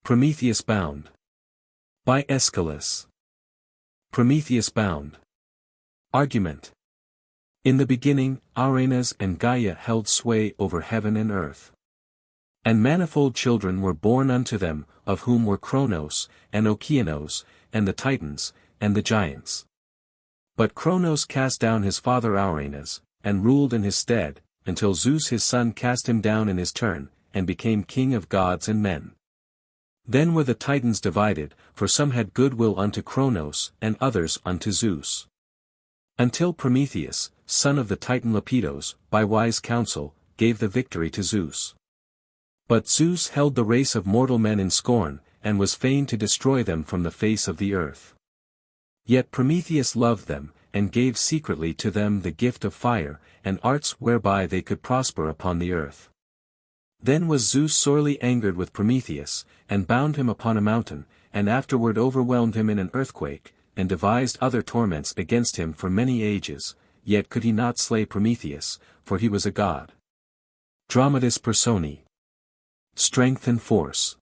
Prometheus bound. By Ésquilo. Prometheus bound. Argument. In the beginning, Uranus and Gaia held sway over heaven and earth. And manifold children were born unto them, of whom were Cronos, and Okeanos, and the Titans, and the giants. But Cronos cast down his father Uranus, and ruled in his stead, until Zeus his son cast him down in his turn, and became king of gods and men. Then were the Titans divided, for some had good will unto Cronos, and others unto Zeus. Until Prometheus, son of the Titan Lapidos, by wise counsel, gave the victory to Zeus. But Zeus held the race of mortal men in scorn, and was fain to destroy them from the face of the earth. Yet Prometheus loved them, and gave secretly to them the gift of fire, and arts whereby they could prosper upon the earth. Then was Zeus sorely angered with Prometheus, and bound him upon a mountain, and afterward overwhelmed him in an earthquake, and devised other torments against him for many ages, yet could he not slay Prometheus, for he was a god. Dramatis Personae. Strength and force.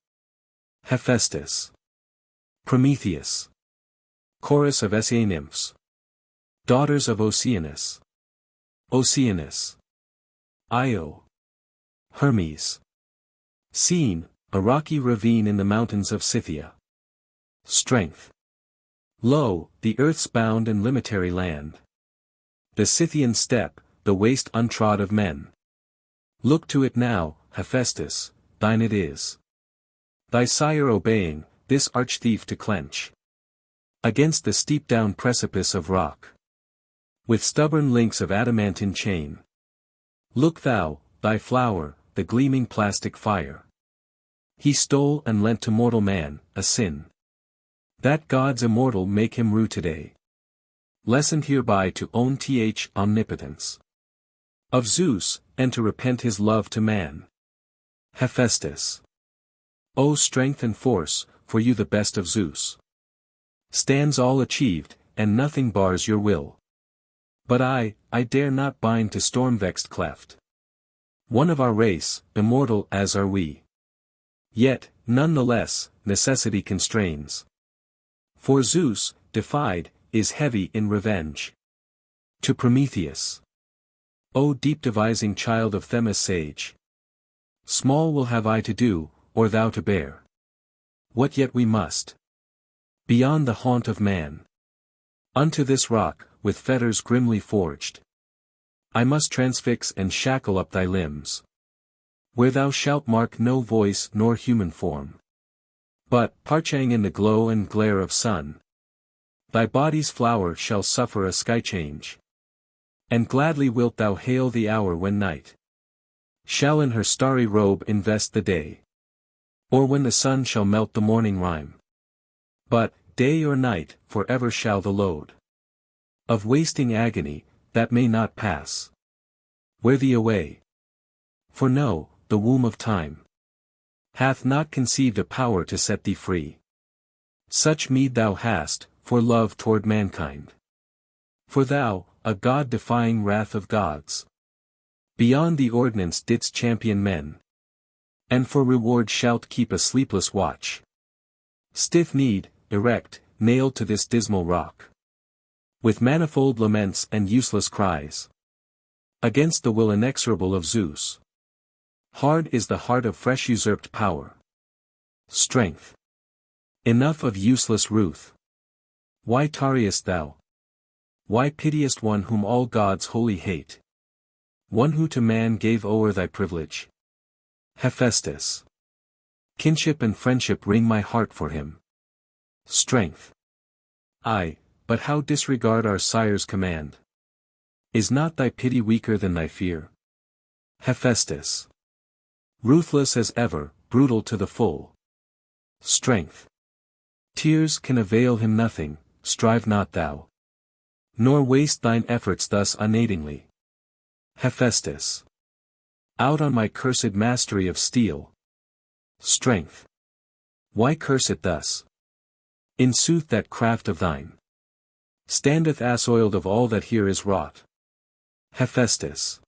Hephaestus. Prometheus. Chorus of Essay nymphs. Daughters of Oceanus. Oceanus. Io. Hermes. Scene, a rocky ravine in the mountains of Scythia. Strength. Lo, the earth's bound and limitary land. The Scythian steppe, the waste untrod of men. Look to it now, Hephaestus, thine it is. Thy sire obeying, this arch-thief to clench. Against the steep down precipice of rock. With stubborn links of adamantine chain. Look thou, thy flower, the gleaming plastic fire. He stole and lent to mortal man, a sin. That gods immortal make him rue today. Lessoned hereby to own omnipotence. Of Zeus, and to repent his love to man. Hephaestus. O strength and force, for you the best of Zeus. Stands all achieved, and nothing bars your will. But I dare not bind to storm-vexed cleft. One of our race, immortal as are we. Yet, none the less, necessity constrains. For Zeus, defied, is heavy in revenge. To Prometheus. O deep devising child of Themis sage. Small will have I to do, or thou to bear. What yet we must. Beyond the haunt of man. Unto this rock, with fetters grimly forged. I must transfix and shackle up thy limbs. Where thou shalt mark no voice nor human form. But, parching in the glow and glare of sun. Thy body's flower shall suffer a sky change. And gladly wilt thou hail the hour when night shall in her starry robe invest the day. Or when the sun shall melt the morning rime. But, day or night, forever shall the load of wasting agony, that may not pass. Wear thee away. For know, the womb of time hath not conceived a power to set thee free. Such meed thou hast, for love toward mankind. For thou, a God-defying wrath of gods. Beyond the ordinance didst champion men. And for reward shalt keep a sleepless watch. Stiff-kneed, erect, nailed to this dismal rock. With manifold laments and useless cries. Against the will inexorable of Zeus. Hard is the heart of fresh usurped power. Strength. Enough of useless ruth. Why tarriest thou? Why pitiest one whom all gods wholly hate? One who to man gave o'er thy privilege? Hephaestus. Kinship and friendship wring my heart for him. Strength. Ay, but how disregard our sire's command? Is not thy pity weaker than thy fear? Hephaestus. Ruthless as ever, brutal to the full. Strength. Tears can avail him nothing, strive not thou. Nor waste thine efforts thus unaidingly. Hephaestus. Out on my cursed mastery of steel. Strength. Why curse it thus? In sooth that craft of thine standeth assoiled of all that here is wrought. Hephaestus.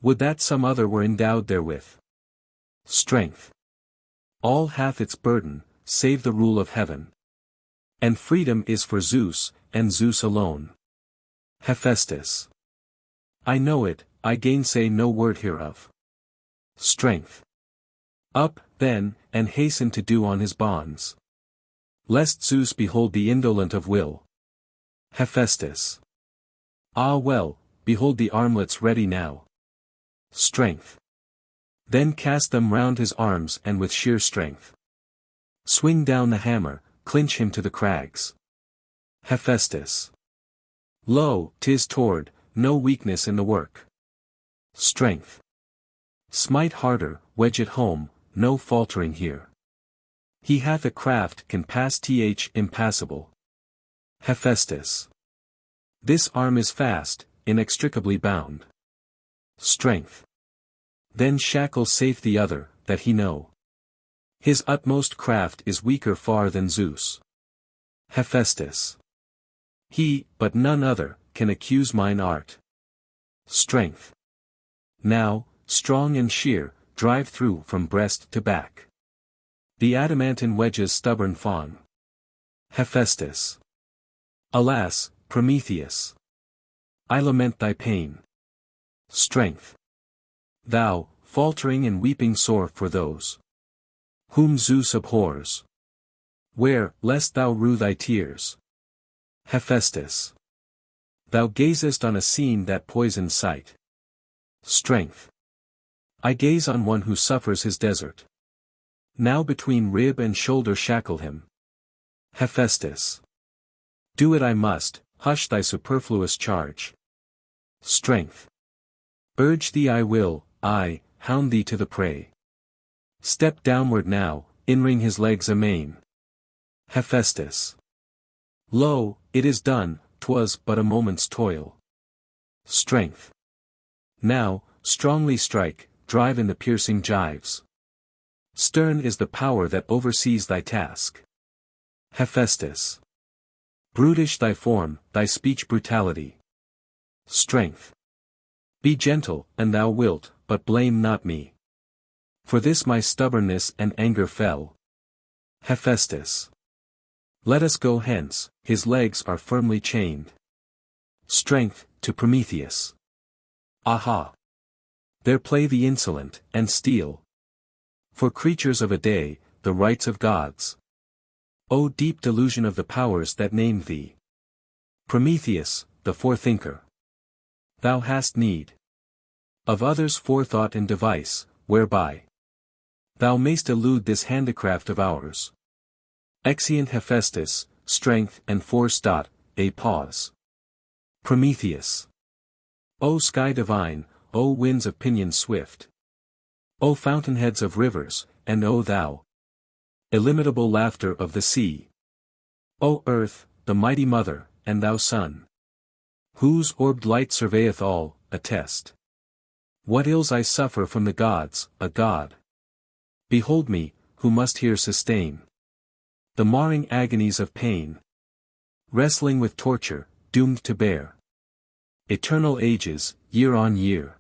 Would that some other were endowed therewith. Strength. All hath its burden, save the rule of heaven. And freedom is for Zeus, and Zeus alone. Hephaestus. I know it, I gainsay no word hereof. Strength. Up, then, and hasten to do on his bonds. Lest Zeus behold the indolent of will. Hephaestus. Ah well, behold the armlets ready now. Strength. Then cast them round his arms and with sheer strength. Swing down the hammer, clinch him to the crags. Hephaestus. Lo, 'tis toward, no weakness in the work. Strength. Smite harder, wedge it home, no faltering here. He hath a craft can pass impassable. Hephaestus. This arm is fast, inextricably bound. Strength. Then shackle safe the other, that he know. His utmost craft is weaker far than Zeus. Hephaestus. He, but none other, can accuse mine art. Strength. Now, strong and sheer, drive through from breast to back. The adamantine wedge's stubborn fawn. Hephaestus. Alas, Prometheus. I lament thy pain. Strength. Thou, faltering and weeping sore for those whom Zeus abhors. Where, lest thou rue thy tears. Hephaestus. Thou gazest on a scene that poisons sight. Strength. I gaze on one who suffers his desert. Now between rib and shoulder shackle him. Hephaestus. Do it I must, hush thy superfluous charge. Strength. Urge thee I will, I, hound thee to the prey. Step downward now, inring his legs amain. Hephaestus. Lo, it is done, 'twas but a moment's toil. Strength. Now, strongly strike, drive in the piercing gyves. Stern is the power that oversees thy task. Hephaestus. Brutish thy form, thy speech brutality. Strength. Be gentle, and thou wilt, but blame not me. For this my stubbornness and anger fell. Hephaestus. Let us go hence, his legs are firmly chained. Strength, to Prometheus. Aha! There play the insolent, and steal. For creatures of a day, the rights of gods. O deep delusion of the powers that named thee. Prometheus, the forethinker. Thou hast need of others' forethought and device, whereby thou mayst elude this handicraft of ours. Exeunt Hephaestus, strength and force. A pause. Prometheus. O sky divine, O winds of pinion swift. O fountainheads of rivers, and O thou, illimitable laughter of the sea. O earth, the mighty mother, and thou sun, whose orbed light surveyeth all, attest what ills I suffer from the gods, a god. Behold me, who must here sustain the marring agonies of pain, wrestling with torture, doomed to bear eternal ages, year on year.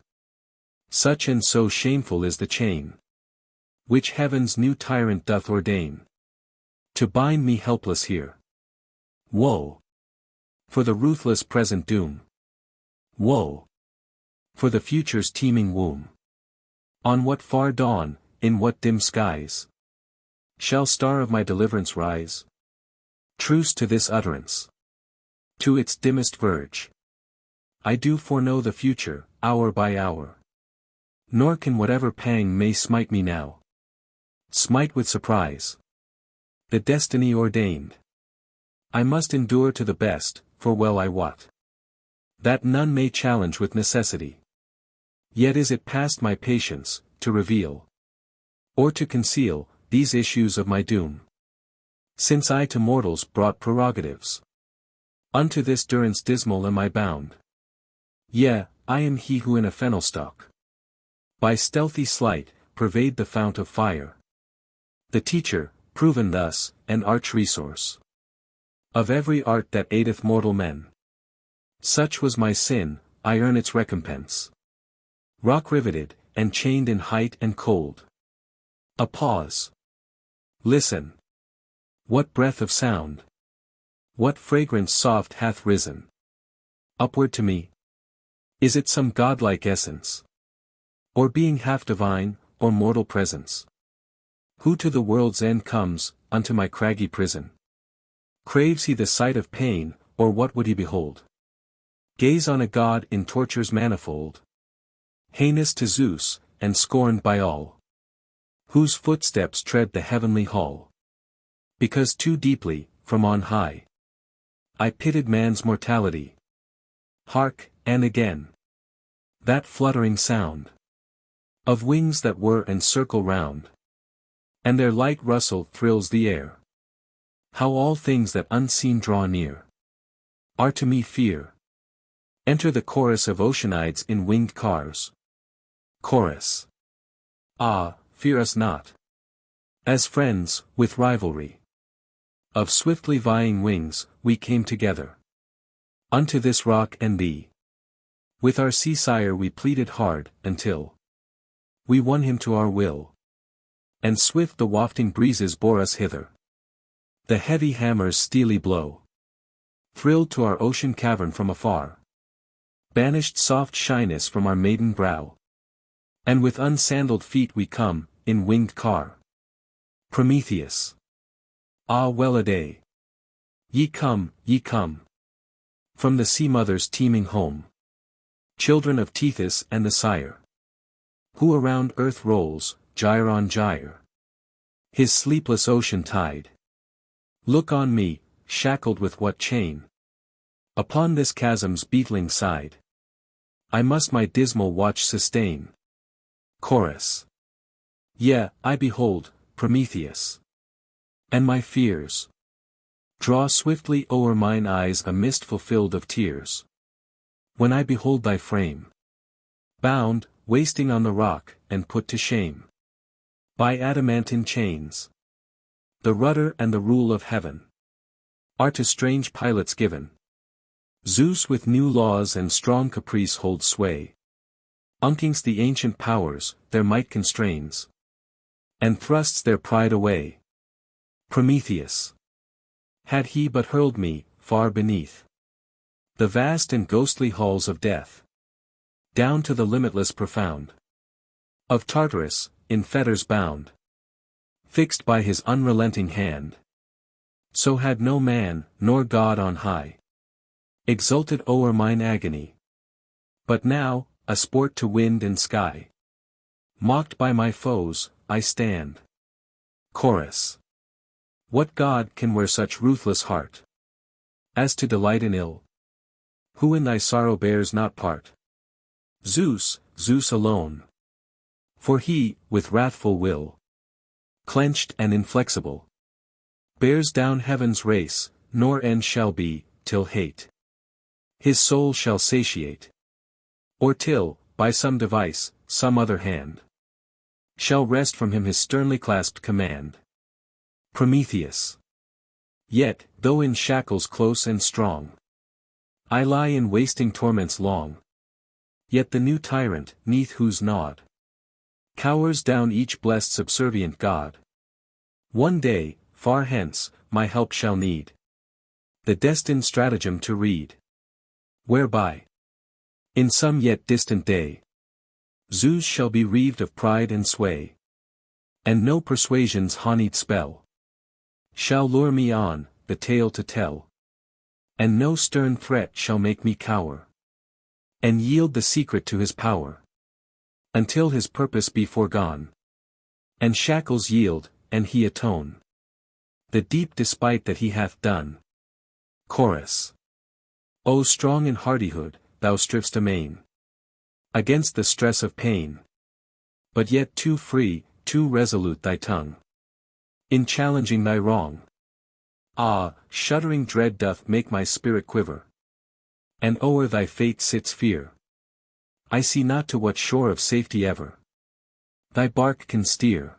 Such and so shameful is the chain which heaven's new tyrant doth ordain to bind me helpless here. Woe! For the ruthless present doom. Woe! For the future's teeming womb. On what far dawn, in what dim skies, shall star of my deliverance rise? Truce to this utterance. To its dimmest verge. I do foreknow the future, hour by hour. Nor can whatever pang may smite me now smite with surprise. The destiny ordained. I must endure to the best, for well I wot that none may challenge with necessity. Yet is it past my patience, to reveal, or to conceal, these issues of my doom. Since I to mortals brought prerogatives, unto this durance dismal am I bound. Yea, I am he who in a fennel stalk, by stealthy sleight, pervade the fount of fire. The teacher, proven thus, an arch resource of every art that aideth mortal men. Such was my sin, I earn its recompense. Rock riveted, and chained in height and cold. A pause. Listen. What breath of sound? What fragrance soft hath risen upward to me? Is it some godlike essence? Or being half divine, or mortal presence? Who to the world's end comes, unto my craggy prison? Craves he the sight of pain, or what would he behold? Gaze on a god in tortures manifold, heinous to Zeus, and scorned by all, whose footsteps tread the heavenly hall. Because too deeply, from on high, I pitied man's mortality. Hark, and again, that fluttering sound of wings that whir and circle round, and their light rustle thrills the air. How all things that unseen draw near are to me fear. Enter the chorus of oceanides in winged cars. Chorus. Ah, fear us not. As friends, with rivalry of swiftly vying wings, we came together unto this rock and thee. With our sea-sire we pleaded hard, until we won him to our will. And swift the wafting breezes bore us hither. The heavy hammer's steely blow thrilled to our ocean cavern from afar, banished soft shyness from our maiden brow. And with unsandaled feet we come, in winged car. Prometheus. Ah well-a-day. Ye come, from the sea-mother's teeming home, children of Tethys and the sire, who around earth rolls, gyre on gyre, his sleepless ocean tide. Look on me, shackled with what chain? Upon this chasm's beetling side I must my dismal watch sustain. Chorus. Yea, I behold, Prometheus, and my fears draw swiftly o'er mine eyes a mist fulfilled of tears. When I behold thy frame bound, wasting on the rock, and put to shame by adamantine chains. The rudder and the rule of heaven are to strange pilots given. Zeus with new laws and strong caprice holds sway. Unkings the ancient powers, their might constrains, and thrusts their pride away. Prometheus. Had he but hurled me, far beneath the vast and ghostly halls of death, down to the limitless profound of Tartarus, in fetters bound, fixed by his unrelenting hand. So had no man, nor God on high, exulted o'er mine agony. But now, a sport to wind and sky, mocked by my foes, I stand. Chorus. What God can wear such ruthless heart as to delight in ill? Who in thy sorrow bears not part? Zeus, Zeus alone. For he, with wrathful will, clenched and inflexible, bears down heaven's race, nor end shall be, till hate his soul shall satiate. Or till, by some device, some other hand shall wrest from him his sternly clasped command. Prometheus. Yet, though in shackles close and strong, I lie in wasting torments long, yet the new tyrant, 'neath whose nod cowers down each blessed subservient god, one day, far hence, my help shall need the destined stratagem to read, whereby, in some yet distant day, Zeus shall be relieved of pride and sway, and no persuasion's honeyed spell shall lure me on, the tale to tell, and no stern threat shall make me cower, and yield the secret to his power, until his purpose be foregone, and shackles yield, and he atone the deep despite that he hath done. Chorus. O strong in hardihood, thou striv'st amain against the stress of pain, but yet too free, too resolute thy tongue in challenging thy wrong. Ah, shuddering dread doth make my spirit quiver, and o'er thy fate sits fear. I see not to what shore of safety ever thy bark can steer.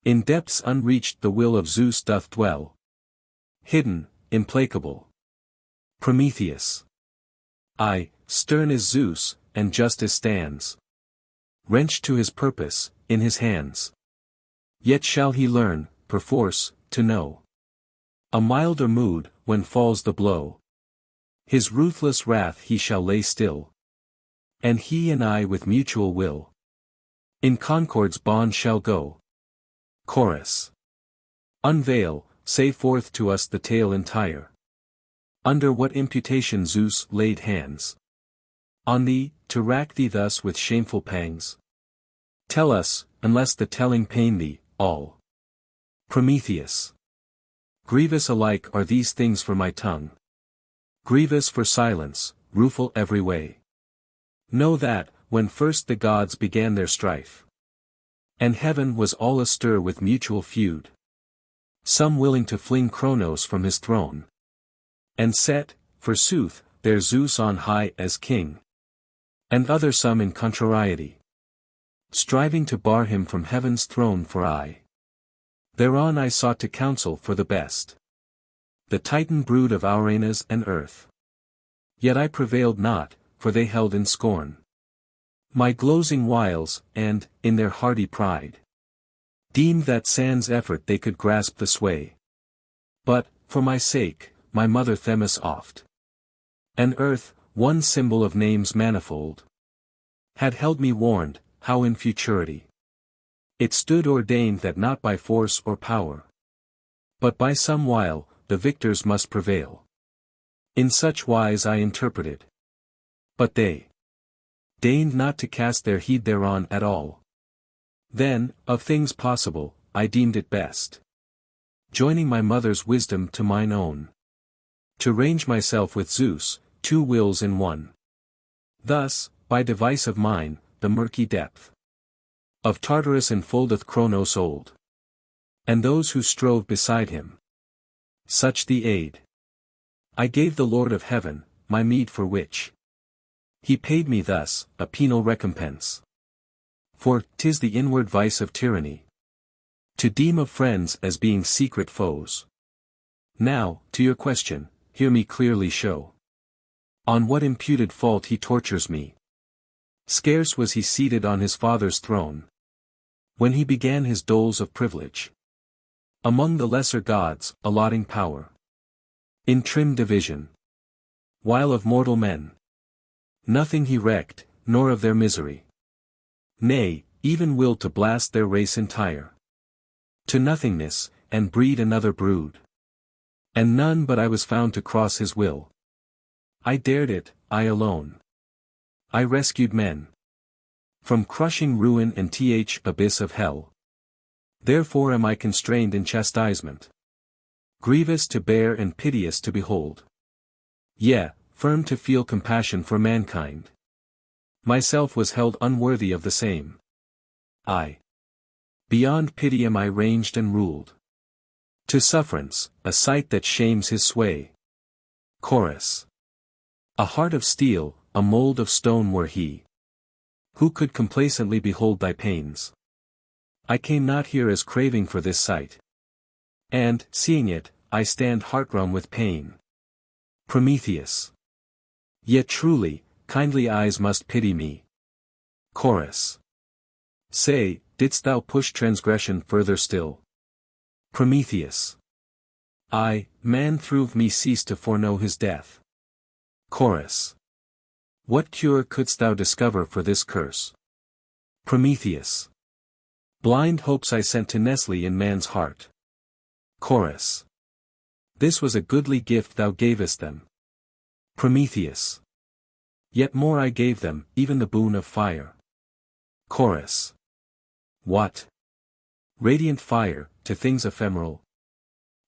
In depths unreached the will of Zeus doth dwell, hidden, implacable. Prometheus. Aye, stern is Zeus, and justice stands wrenched to his purpose, in his hands. Yet shall he learn, perforce, to know a milder mood, when falls the blow. His ruthless wrath he shall lay still. And he and I with mutual will in concord's bond shall go. Chorus. Unveil, say forth to us the tale entire. Under what imputation Zeus laid hands on thee, to rack thee thus with shameful pangs? Tell us, unless the telling pain thee, all. Prometheus. Grievous alike are these things for my tongue. Grievous for silence, rueful every way. Know that, when first the gods began their strife, and heaven was all astir with mutual feud, some willing to fling Cronos from his throne, and set, forsooth, their Zeus on high as king, and other some in contrariety, striving to bar him from heaven's throne for aye. Thereon I sought to counsel for the best the Titan brood of Arenas and earth. Yet I prevailed not, for they held in scorn my glozing wiles, and, in their hardy pride, deemed that sans effort they could grasp the sway. But, for my sake, my mother Themis oft, and earth, one symbol of names manifold, had held me warned, how in futurity it stood ordained that not by force or power, but by some wile, the victors must prevail. In such wise I interpreted. But they deigned not to cast their heed thereon at all. Then, of things possible, I deemed it best, joining my mother's wisdom to mine own, to range myself with Zeus, two wills in one. Thus, by device of mine, the murky depth of Tartarus enfoldeth Cronos old, and those who strove beside him. Such the aid I gave the Lord of heaven, my meed for which he paid me thus, a penal recompense. For 'tis the inward vice of tyranny to deem of friends as being secret foes. Now, to your question, hear me clearly show on what imputed fault he tortures me. Scarce was he seated on his father's throne, when he began his doles of privilege among the lesser gods, allotting power in trim division, while of mortal men nothing he recked, nor of their misery. Nay, even willed to blast their race entire to nothingness, and breed another brood. And none but I was found to cross his will. I dared it, I alone. I rescued men from crushing ruin and abyss of hell. Therefore am I constrained in chastisement, grievous to bear and piteous to behold. Yea, firm to feel compassion for mankind. Myself was held unworthy of the same. Beyond pity am I ranged and ruled to sufferance, a sight that shames his sway. Chorus. A heart of steel, a mold of stone were he, who could complacently behold thy pains. I came not here as craving for this sight, and, seeing it, I stand heart-wrung with pain. Prometheus. Yet truly, kindly eyes must pity me. Chorus. Say, didst thou push transgression further still? Prometheus. Man through me ceased to foreknow his death. Chorus. What cure couldst thou discover for this curse? Prometheus. Blind hopes I sent to Nestle in man's heart. Chorus. This was a goodly gift thou gavest them. Prometheus. Yet more I gave them, even the boon of fire. Chorus. What? Radiant fire, to things ephemeral.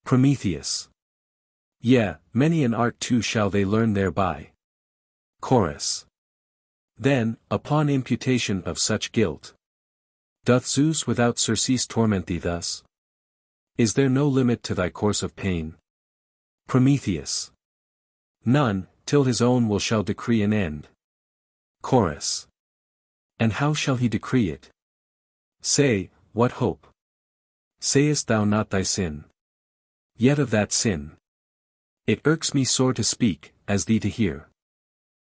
Prometheus. Yea, many an art too shall they learn thereby. Chorus. Then, upon imputation of such guilt, doth Zeus without surcease torment thee thus? Is there no limit to thy course of pain? Prometheus. None, till his own will shall decree an end. Chorus. And how shall he decree it? Say, what hope? Sayest thou not thy sin? Yet of that sin it irks me sore to speak, as thee to hear.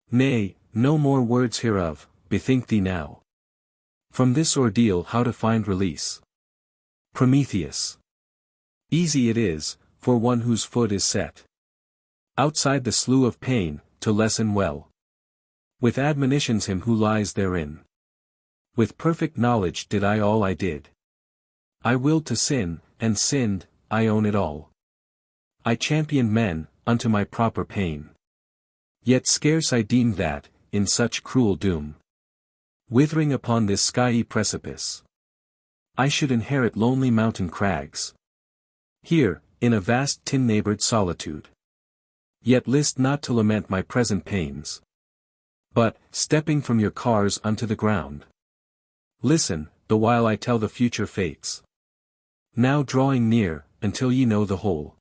Nay, no more words hereof, bethink thee now. From this ordeal how to find release. Prometheus. Easy it is, for one whose foot is set outside the slough of pain, to lessen well with admonitions him who lies therein. With perfect knowledge did I all I did. I willed to sin, and sinned, I own it all. I championed men, unto my proper pain. Yet scarce I deemed that, in such cruel doom, withering upon this skiey precipice, I should inherit lonely mountain crags. Here, in a vast tin-neighbored solitude. Yet list not to lament my present pains. But, stepping from your cars unto the ground, listen, the while I tell the future fates. Now drawing near, until ye know the whole.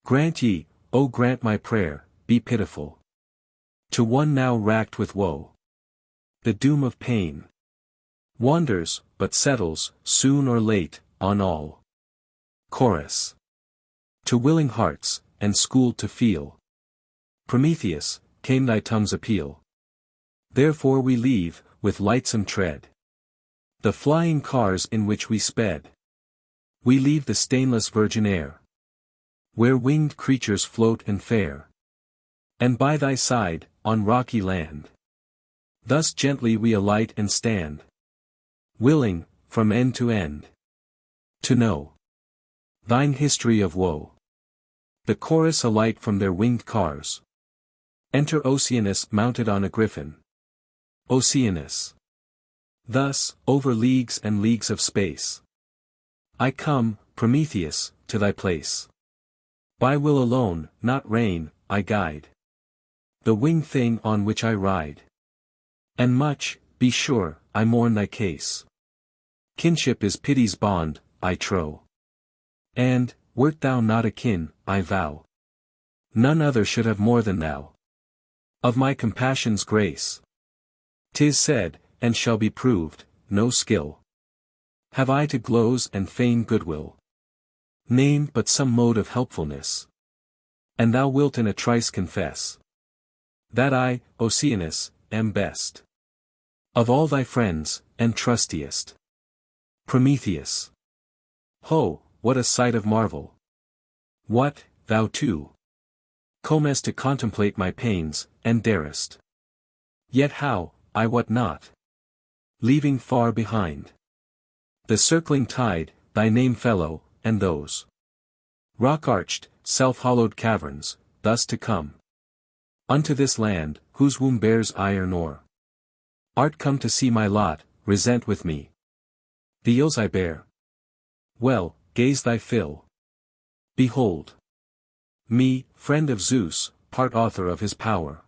Grant ye, O grant my prayer, be pitiful to one now racked with woe. The doom of pain wanders, but settles, soon or late, on all. Chorus. To willing hearts, and schooled to feel, Prometheus, came thy tongue's appeal. Therefore we leave, with lightsome tread, the flying cars in which we sped. We leave the stainless virgin air, where winged creatures float and fare. And by thy side, on rocky land, thus gently we alight and stand, willing, from end to end, to know thine history of woe. The chorus alight from their winged cars. Enter Oceanus mounted on a griffin. Oceanus. Thus, over leagues and leagues of space, I come, Prometheus, to thy place. By will alone, not rein, I guide the winged thing on which I ride. And much, be sure, I mourn thy case. Kinship is pity's bond, I trow. And, wert thou not a kin, I vow, none other should have more than thou of my compassion's grace. 'Tis said, and shall be proved, no skill have I to gloze and feign goodwill. Name but some mode of helpfulness, and thou wilt in a trice confess that I, Oceanus, am best of all thy friends, and trustiest. Prometheus. Ho, what a sight of marvel! What, thou too comest to contemplate my pains, and darest yet how, I wot not, leaving far behind the circling tide, thy name fellow, and those rock-arched, self-hollowed caverns, thus to come unto this land, whose womb bears iron ore. Art come to see my lot, resent with me the ills I bear? Well, gaze thy fill. Behold me, friend of Zeus, part author of his power.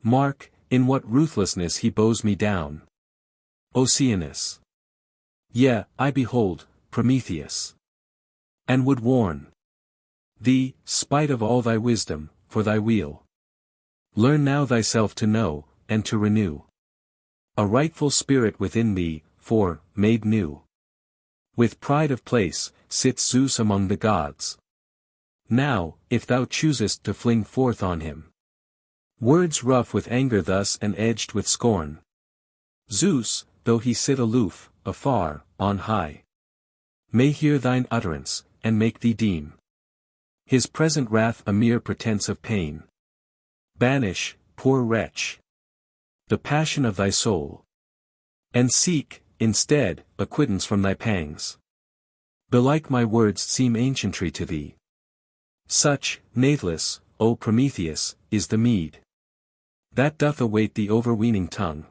Mark, in what ruthlessness he bows me down. Oceanus. Yea, I behold, Prometheus, and would warn thee, spite of all thy wisdom, for thy weal. Learn now thyself to know, and to renew a rightful spirit within thee, for, made new with pride of place, sits Zeus among the gods. Now, if thou choosest to fling forth on him words rough with anger thus and edged with scorn, Zeus, though he sit aloof, afar, on high, may hear thine utterance, and make thee deem his present wrath a mere pretence of pain. Banish, poor wretch, the passion of thy soul, and seek, instead, acquittance from thy pangs. Belike my words seem ancientry to thee. Such, nathless, O Prometheus, is the meed that doth await the overweening tongue.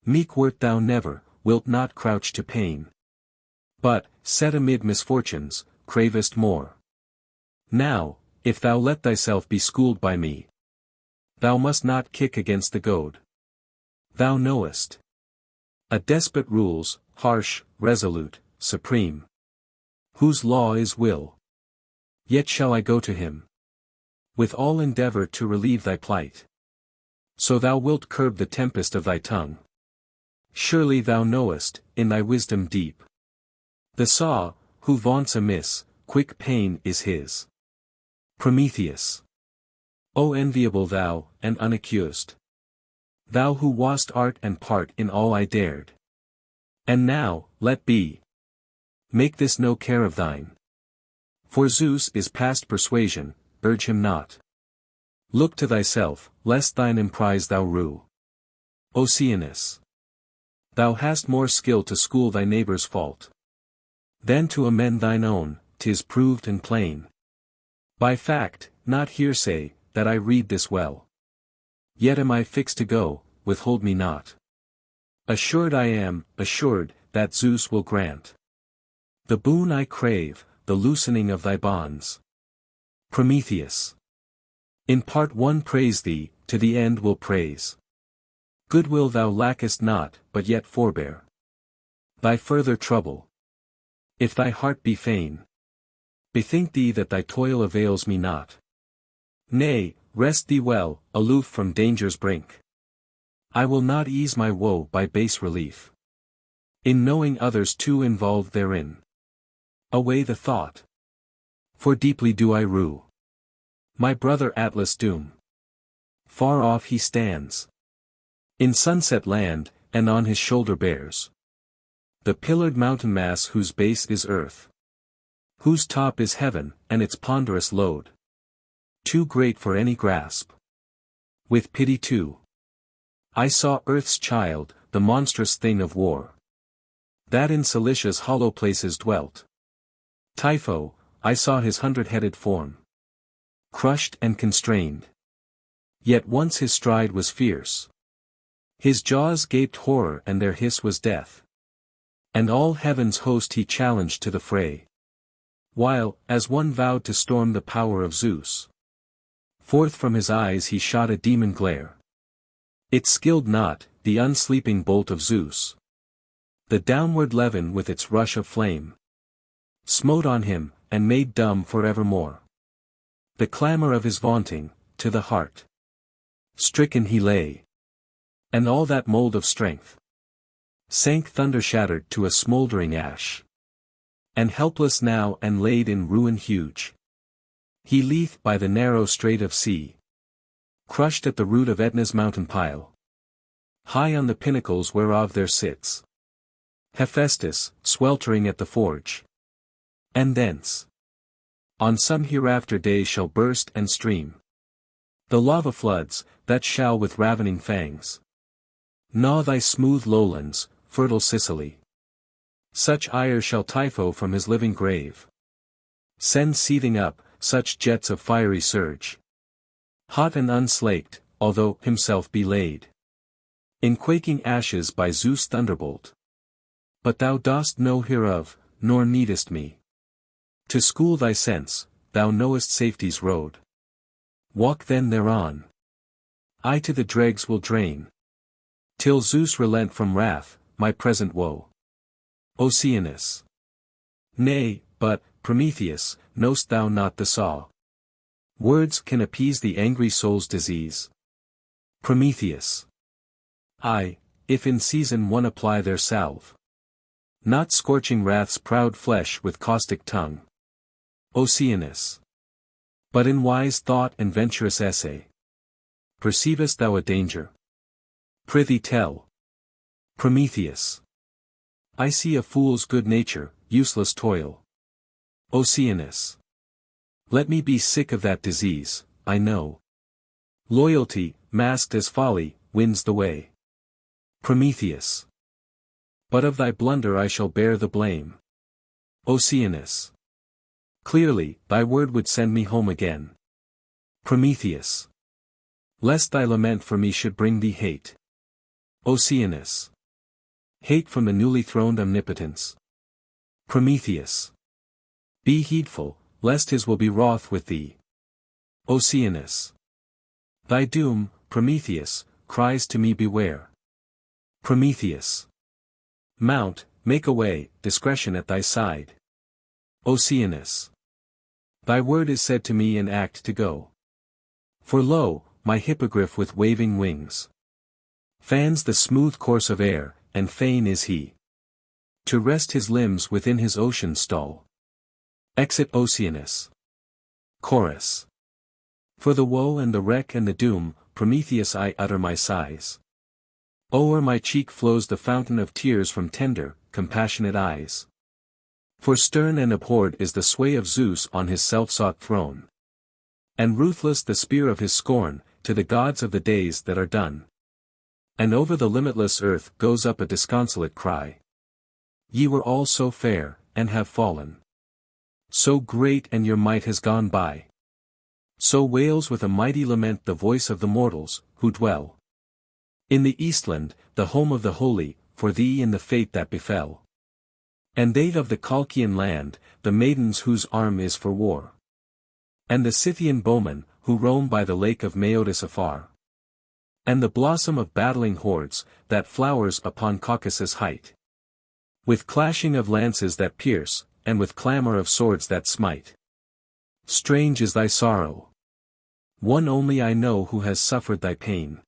Meek wert thou never, wilt not crouch to pain, but, set amid misfortunes, cravest more. Now, if thou let thyself be schooled by me, thou must not kick against the goad. Thou knowest a despot rules, harsh, resolute, supreme, whose law is will. Yet shall I go to him with all endeavor to relieve thy plight. So thou wilt curb the tempest of thy tongue. Surely thou knowest, in thy wisdom deep, the saw, who vaunts amiss, quick pain is his. Prometheus. O enviable thou, and unaccused, thou who wast art and part in all I dared. And now, let be. Make this no care of thine. For Zeus is past persuasion, urge him not. Look to thyself, lest thine emprise thou rue. Oceanus. Thou hast more skill to school thy neighbour's fault than to amend thine own, 'tis proved and plain. By fact, not hearsay, that I read this well. Yet am I fixed to go, withhold me not. Assured I am, assured, that Zeus will grant the boon I crave, the loosening of thy bonds. Prometheus. In part one praise thee, to the end will praise. Goodwill thou lackest not, but yet forbear thy further trouble. If thy heart be fain, bethink thee that thy toil avails me not. Nay, rest thee well, aloof from danger's brink. I will not ease my woe by base relief, in knowing others too involved therein. Away the thought, for deeply do I rue my brother Atlas' doom. Far off he stands in sunset land, and on his shoulder bears the pillared mountain mass whose base is earth, whose top is heaven, and its ponderous load too great for any grasp. With pity too I saw earth's child, the monstrous thing of war, that in Cilicia's hollow places dwelt. Typho, I saw his 100-headed form crushed and constrained. Yet once his stride was fierce. His jaws gaped horror and their hiss was death. And all heaven's host he challenged to the fray, while, as one vowed to storm the power of Zeus, forth from his eyes he shot a demon glare. It skilled not, the unsleeping bolt of Zeus. The downward levin with its rush of flame smote on him, and made dumb forevermore the clamor of his vaunting, to the heart. Stricken he lay, and all that mould of strength sank thunder-shattered to a smouldering ash. And helpless now and laid in ruin huge, he leath by the narrow strait of sea, crushed at the root of Aetna's mountain pile, high on the pinnacles whereof there sits Hephaestus, sweltering at the forge. And thence, on some hereafter day shall burst and stream the lava floods, that shall with ravening fangs gnaw thy smooth lowlands, fertile Sicily. Such ire shall Typho from his living grave send seething up, such jets of fiery surge, hot and unslaked, although himself be laid in quaking ashes by Zeus' thunderbolt. But thou dost know hereof, nor needest me to school thy sense, thou knowest safety's road. Walk then thereon. I to the dregs will drain, till Zeus relent from wrath, my present woe. Oceanus. Nay, but, Prometheus, know'st thou not the saw? Words can appease the angry soul's disease. Prometheus. Aye, if in season one apply their salve, not scorching wrath's proud flesh with caustic tongue. Oceanus. But in wise thought and venturous essay. Perceivest thou a danger? Prithee tell. Prometheus. I see a fool's good nature, useless toil. Oceanus. Let me be sick of that disease, I know. Loyalty, masked as folly, wins the way. Prometheus. But of thy blunder I shall bear the blame. Oceanus. Clearly, thy word would send me home again. Prometheus. Lest thy lament for me should bring thee hate. Oceanus. Hate from the newly throned omnipotence. Prometheus. Be heedful, lest his will be wroth with thee. Oceanus. Thy doom, Prometheus, cries to me beware. Prometheus. Mount, make away, discretion at thy side. Oceanus. Thy word is said to me in act to go. For lo, my hippogriff with waving wings fans the smooth course of air, and fain is he to rest his limbs within his ocean stall. Exit Oceanus. Chorus. For the woe and the wreck and the doom, Prometheus, I utter my sighs. O'er my cheek flows the fountain of tears from tender, compassionate eyes. For stern and abhorred is the sway of Zeus on his self-sought throne. And ruthless the spear of his scorn, to the gods of the days that are done. And over the limitless earth goes up a disconsolate cry. Ye were all so fair, and have fallen. So great and your might has gone by. So wails with a mighty lament the voice of the mortals, who dwell in the Eastland, the home of the holy, for thee and the fate that befell. And they of the Colchian land, the maidens whose arm is for war. And the Scythian bowmen, who roam by the lake of Maeotis afar. And the blossom of battling hordes, that flowers upon Caucasus' height. With clashing of lances that pierce, and with clamor of swords that smite. Strange is thy sorrow. One only I know who has suffered thy pain.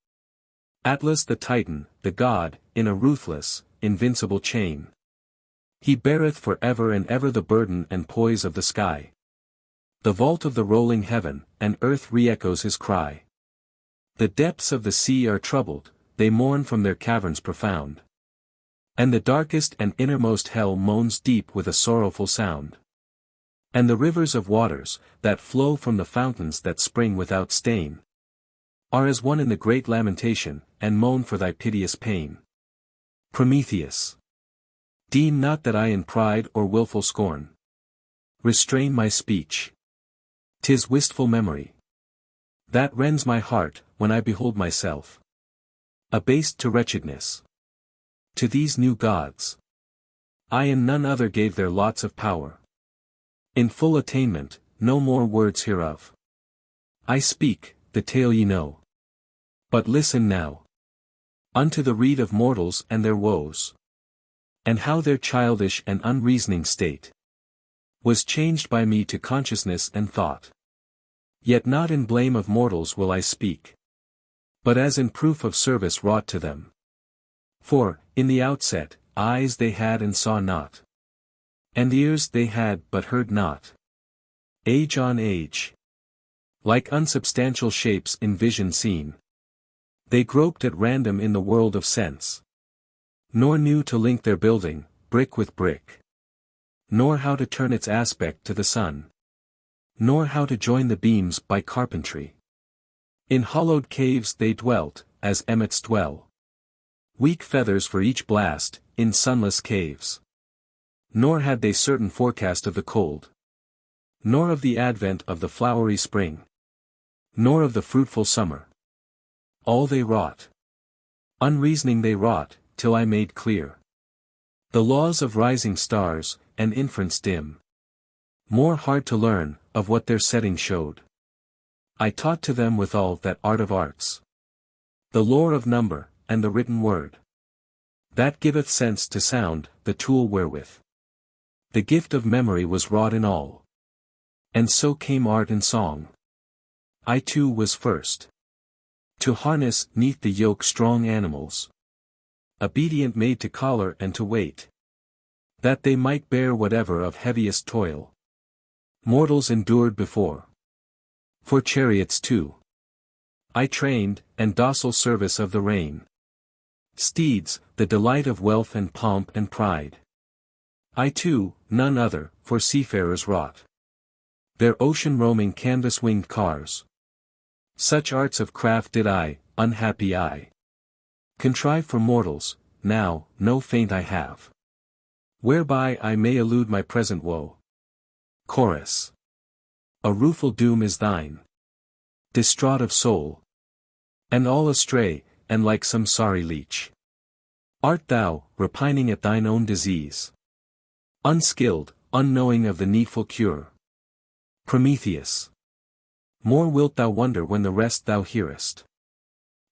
Atlas the Titan, the god, in a ruthless, invincible chain. He beareth for ever and ever the burden and poise of the sky. The vault of the rolling heaven, and earth re-echoes his cry. The depths of the sea are troubled, they mourn from their caverns profound. And the darkest and innermost hell moans deep with a sorrowful sound. And the rivers of waters, that flow from the fountains that spring without stain, are as one in the great lamentation, and moan for thy piteous pain. Prometheus. Deem not that I in pride or wilful scorn restrain my speech. 'Tis wistful memory that rends my heart, when I behold myself abased to wretchedness. To these new gods I and none other gave their lots of power. In full attainment, no more words hereof. I speak, the tale ye know. But listen now unto the rede of mortals and their woes. And how their childish and unreasoning state was changed by me to consciousness and thought. Yet not in blame of mortals will I speak, but as in proof of service wrought to them. For, in the outset, eyes they had and saw not. And ears they had but heard not. Age on age, like unsubstantial shapes in vision seen, they groped at random in the world of sense. Nor knew to link their building, brick with brick. Nor how to turn its aspect to the sun. Nor how to join the beams by carpentry. In hollowed caves they dwelt, as emmets dwell. Weak feathers for each blast, in sunless caves. Nor had they certain forecast of the cold. Nor of the advent of the flowery spring. Nor of the fruitful summer. All they wrought. Unreasoning they wrought, till I made clear the laws of rising stars, and inference dim. More hard to learn, of what their setting showed. I taught to them withal that art of arts, the lore of number, and the written word, that giveth sense to sound, the tool wherewith the gift of memory was wrought in all. And so came art and song. I too was first to harness 'neath the yoke strong animals, obedient made to collar and to weight, that they might bear whatever of heaviest toil mortals endured before. For chariots too I trained, and docile service of the rein. Steeds, the delight of wealth and pomp and pride. I too, none other, for seafarers wrought their ocean-roaming canvas-winged cars. Such arts of craft did I, unhappy I, contrive for mortals. Now, no feint I have, whereby I may elude my present woe. Chorus. A rueful doom is thine, distraught of soul, and all astray, and like some sorry leech. Art thou, repining at thine own disease, unskilled, unknowing of the needful cure? Prometheus. More wilt thou wonder when the rest thou hearest.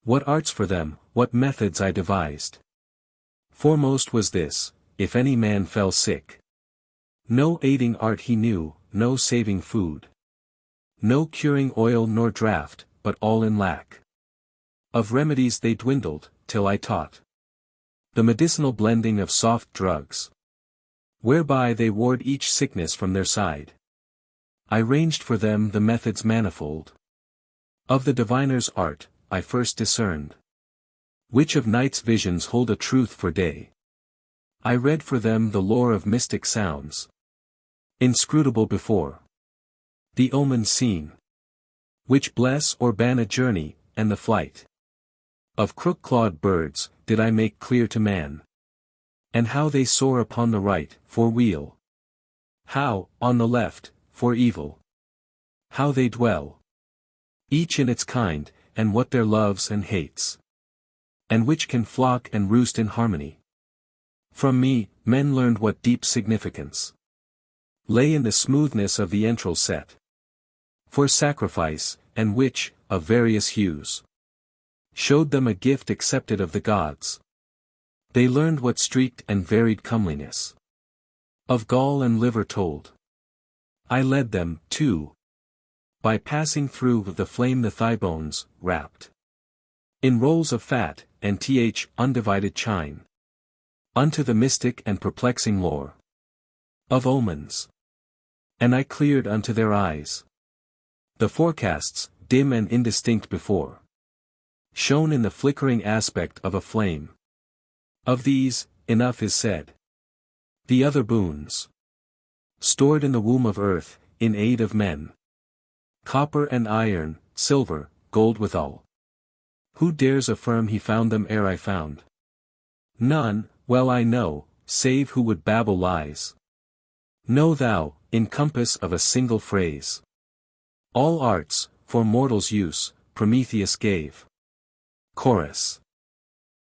What arts for them, what methods I devised. Foremost was this, if any man fell sick, no aiding art he knew, no saving food, no curing oil nor draught, but all in lack of remedies they dwindled, till I taught the medicinal blending of soft drugs, whereby they ward each sickness from their side. I ranged for them the methods manifold of the diviner's art. I first discerned which of night's visions hold a truth for day. I read for them the lore of mystic sounds, Inscrutable before the omens seen, which bless or ban a journey, and the flight of crook-clawed birds, did I make clear to man. And how they soar upon the right, for weal. How, on the left, for evil. How they dwell, each in its kind, and what their loves and hates. And which can flock and roost in harmony. From me, men learned what deep significance lay in the smoothness of the entrail set for sacrifice, and which, of various hues, showed them a gift accepted of the gods. They learned what streaked and varied comeliness of gall and liver told. I led them, too, by passing through the flame the thigh bones, wrapped in rolls of fat, and undivided chine, unto the mystic and perplexing lore of omens. And I cleared unto their eyes the forecasts, dim and indistinct before, shone in the flickering aspect of a flame. Of these, enough is said. The other boons, stored in the womb of earth, in aid of men, copper and iron, silver, gold withal. Who dares affirm he found them ere I found? None, well I know, save who would babble lies. Know thou, in compass of a single phrase, all arts, for mortals' use, Prometheus gave. Chorus.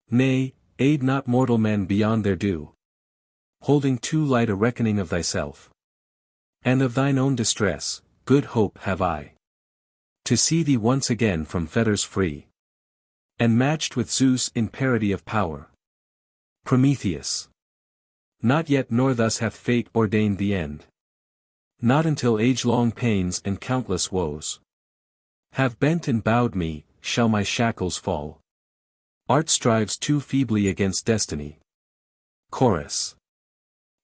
Nay, aid not mortal men beyond their due, holding too light a reckoning of thyself. And of thine own distress, good hope have I, to see thee once again from fetters free, and matched with Zeus in parity of power. Prometheus. Not yet, nor thus hath fate ordained the end. Not until age-long pains and countless woes have bent and bowed me, shall my shackles fall. Art strives too feebly against destiny. Chorus.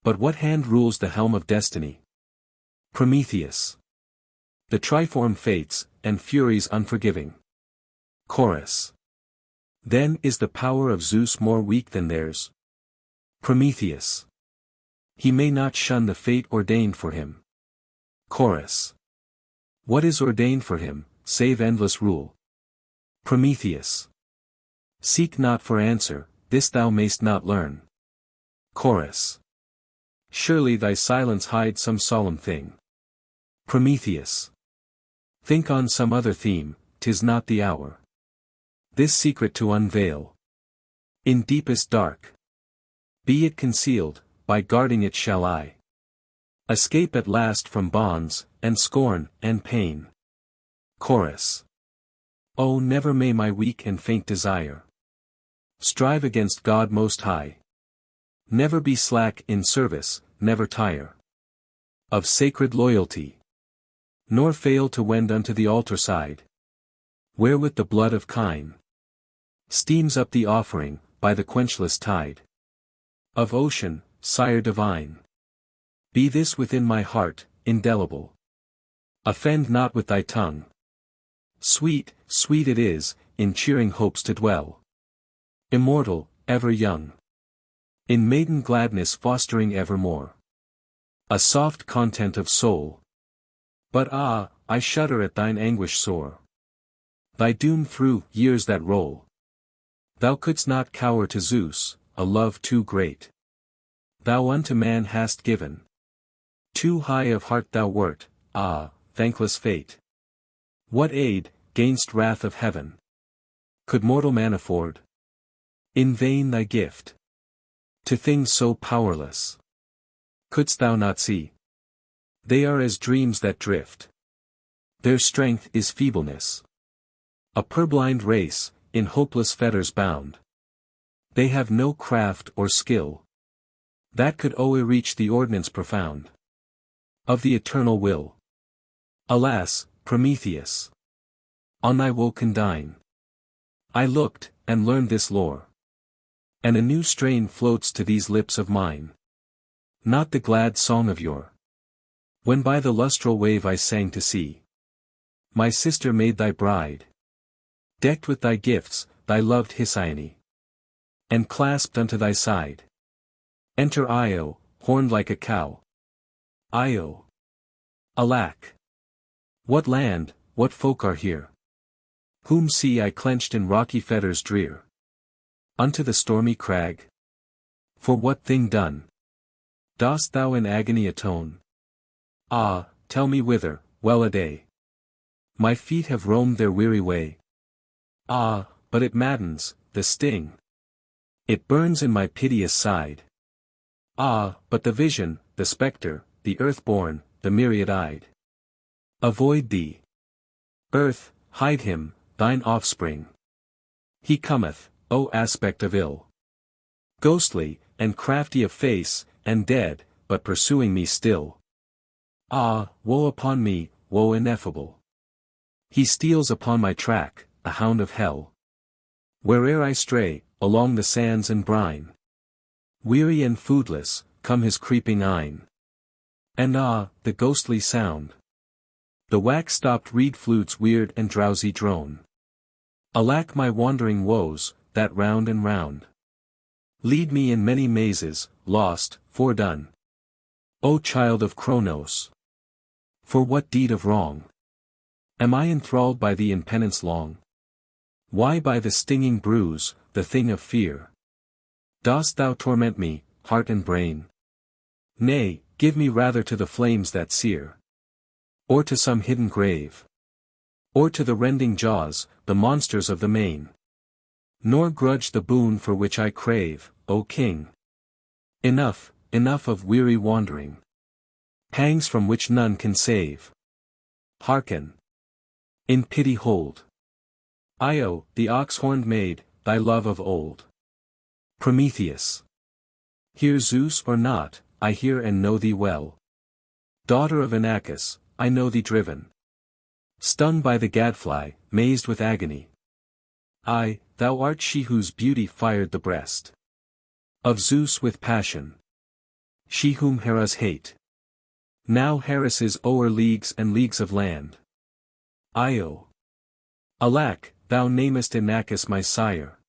But what hand rules the helm of destiny? Prometheus. The triform fates, and furies unforgiving. Chorus. Then is the power of Zeus more weak than theirs? Prometheus. He may not shun the fate ordained for him. Chorus. What is ordained for him, save endless rule? Prometheus. Seek not for answer, this thou mayst not learn. Chorus. Surely thy silence hides some solemn thing. Prometheus. Think on some other theme, 'tis not the hour. This secret to unveil. In deepest dark. Be it concealed, by guarding it shall I escape at last from bonds, and scorn, and pain. Chorus. Oh, never may my weak and faint desire strive against God Most High. Never be slack in service, never tire of sacred loyalty, nor fail to wend unto the altar side, where with the blood of kine steams up the offering, by the quenchless tide of ocean, sire divine. Be this within my heart, indelible. Offend not with thy tongue. Sweet, sweet it is, in cheering hopes to dwell. Immortal, ever young. In maiden gladness fostering evermore a soft content of soul. But ah, I shudder at thine anguish sore. Thy doom through years that roll. Thou couldst not cower to Zeus, a love too great thou unto man hast given. Too high of heart thou wert, ah, thankless fate. What aid, gainst wrath of heaven, could mortal man afford? In vain thy gift to things so powerless. Couldst thou not see? They are as dreams that drift. Their strength is feebleness. A purblind race, in hopeless fetters bound. They have no craft or skill that could reach the ordinance profound of the eternal will. Alas, Prometheus, on thy woe condign. I looked, and learned this lore. And a new strain floats to these lips of mine. Not the glad song of yore, when by the lustral wave I sang to see my sister made thy bride, decked with thy gifts, thy loved Hesione, and clasped unto thy side. Enter Io, horned like a cow, Io. Alack! What land, what folk are here? Whom see I clenched in rocky fetters drear? Unto the stormy crag? For what thing done? Dost thou in agony atone? Ah, tell me whither, well a day. My feet have roamed their weary way. Ah, but it maddens, the sting. It burns in my piteous side. Ah, but the vision, the spectre, the earth-born, the myriad-eyed. Avoid thee. Earth, hide him, thine offspring. He cometh, O aspect of ill. Ghostly, and crafty of face, and dead, but pursuing me still. Ah, woe upon me, woe ineffable. He steals upon my track, a hound of hell. Where'er I stray, along the sands and brine. Weary and foodless, come his creeping eyne. And ah, the ghostly sound. The wax-stopped reed flute's weird and drowsy drone. Alack my wandering woes, that round and round lead me in many mazes, lost, fordone. O child of Cronos! For what deed of wrong? Am I enthralled by thee in penance long? Why by the stinging bruise, the thing of fear? Dost thou torment me, heart and brain? Nay, give me rather to the flames that sear. Or to some hidden grave. Or to the rending jaws, the monsters of the main. Nor grudge the boon for which I crave, O King. Enough, enough of weary wandering. Pangs from which none can save. Hearken. In pity hold. Io, the ox-horned maid, thy love of old. Prometheus. Hear Zeus or not, I hear and know thee well. Daughter of Inachus, I know thee driven. Stung by the gadfly, mazed with agony. Ay, thou art she whose beauty fired the breast of Zeus with passion. She whom Hera's hate now harasses o'er leagues and leagues of land. Io. Alack, thou namest Inachus my sire.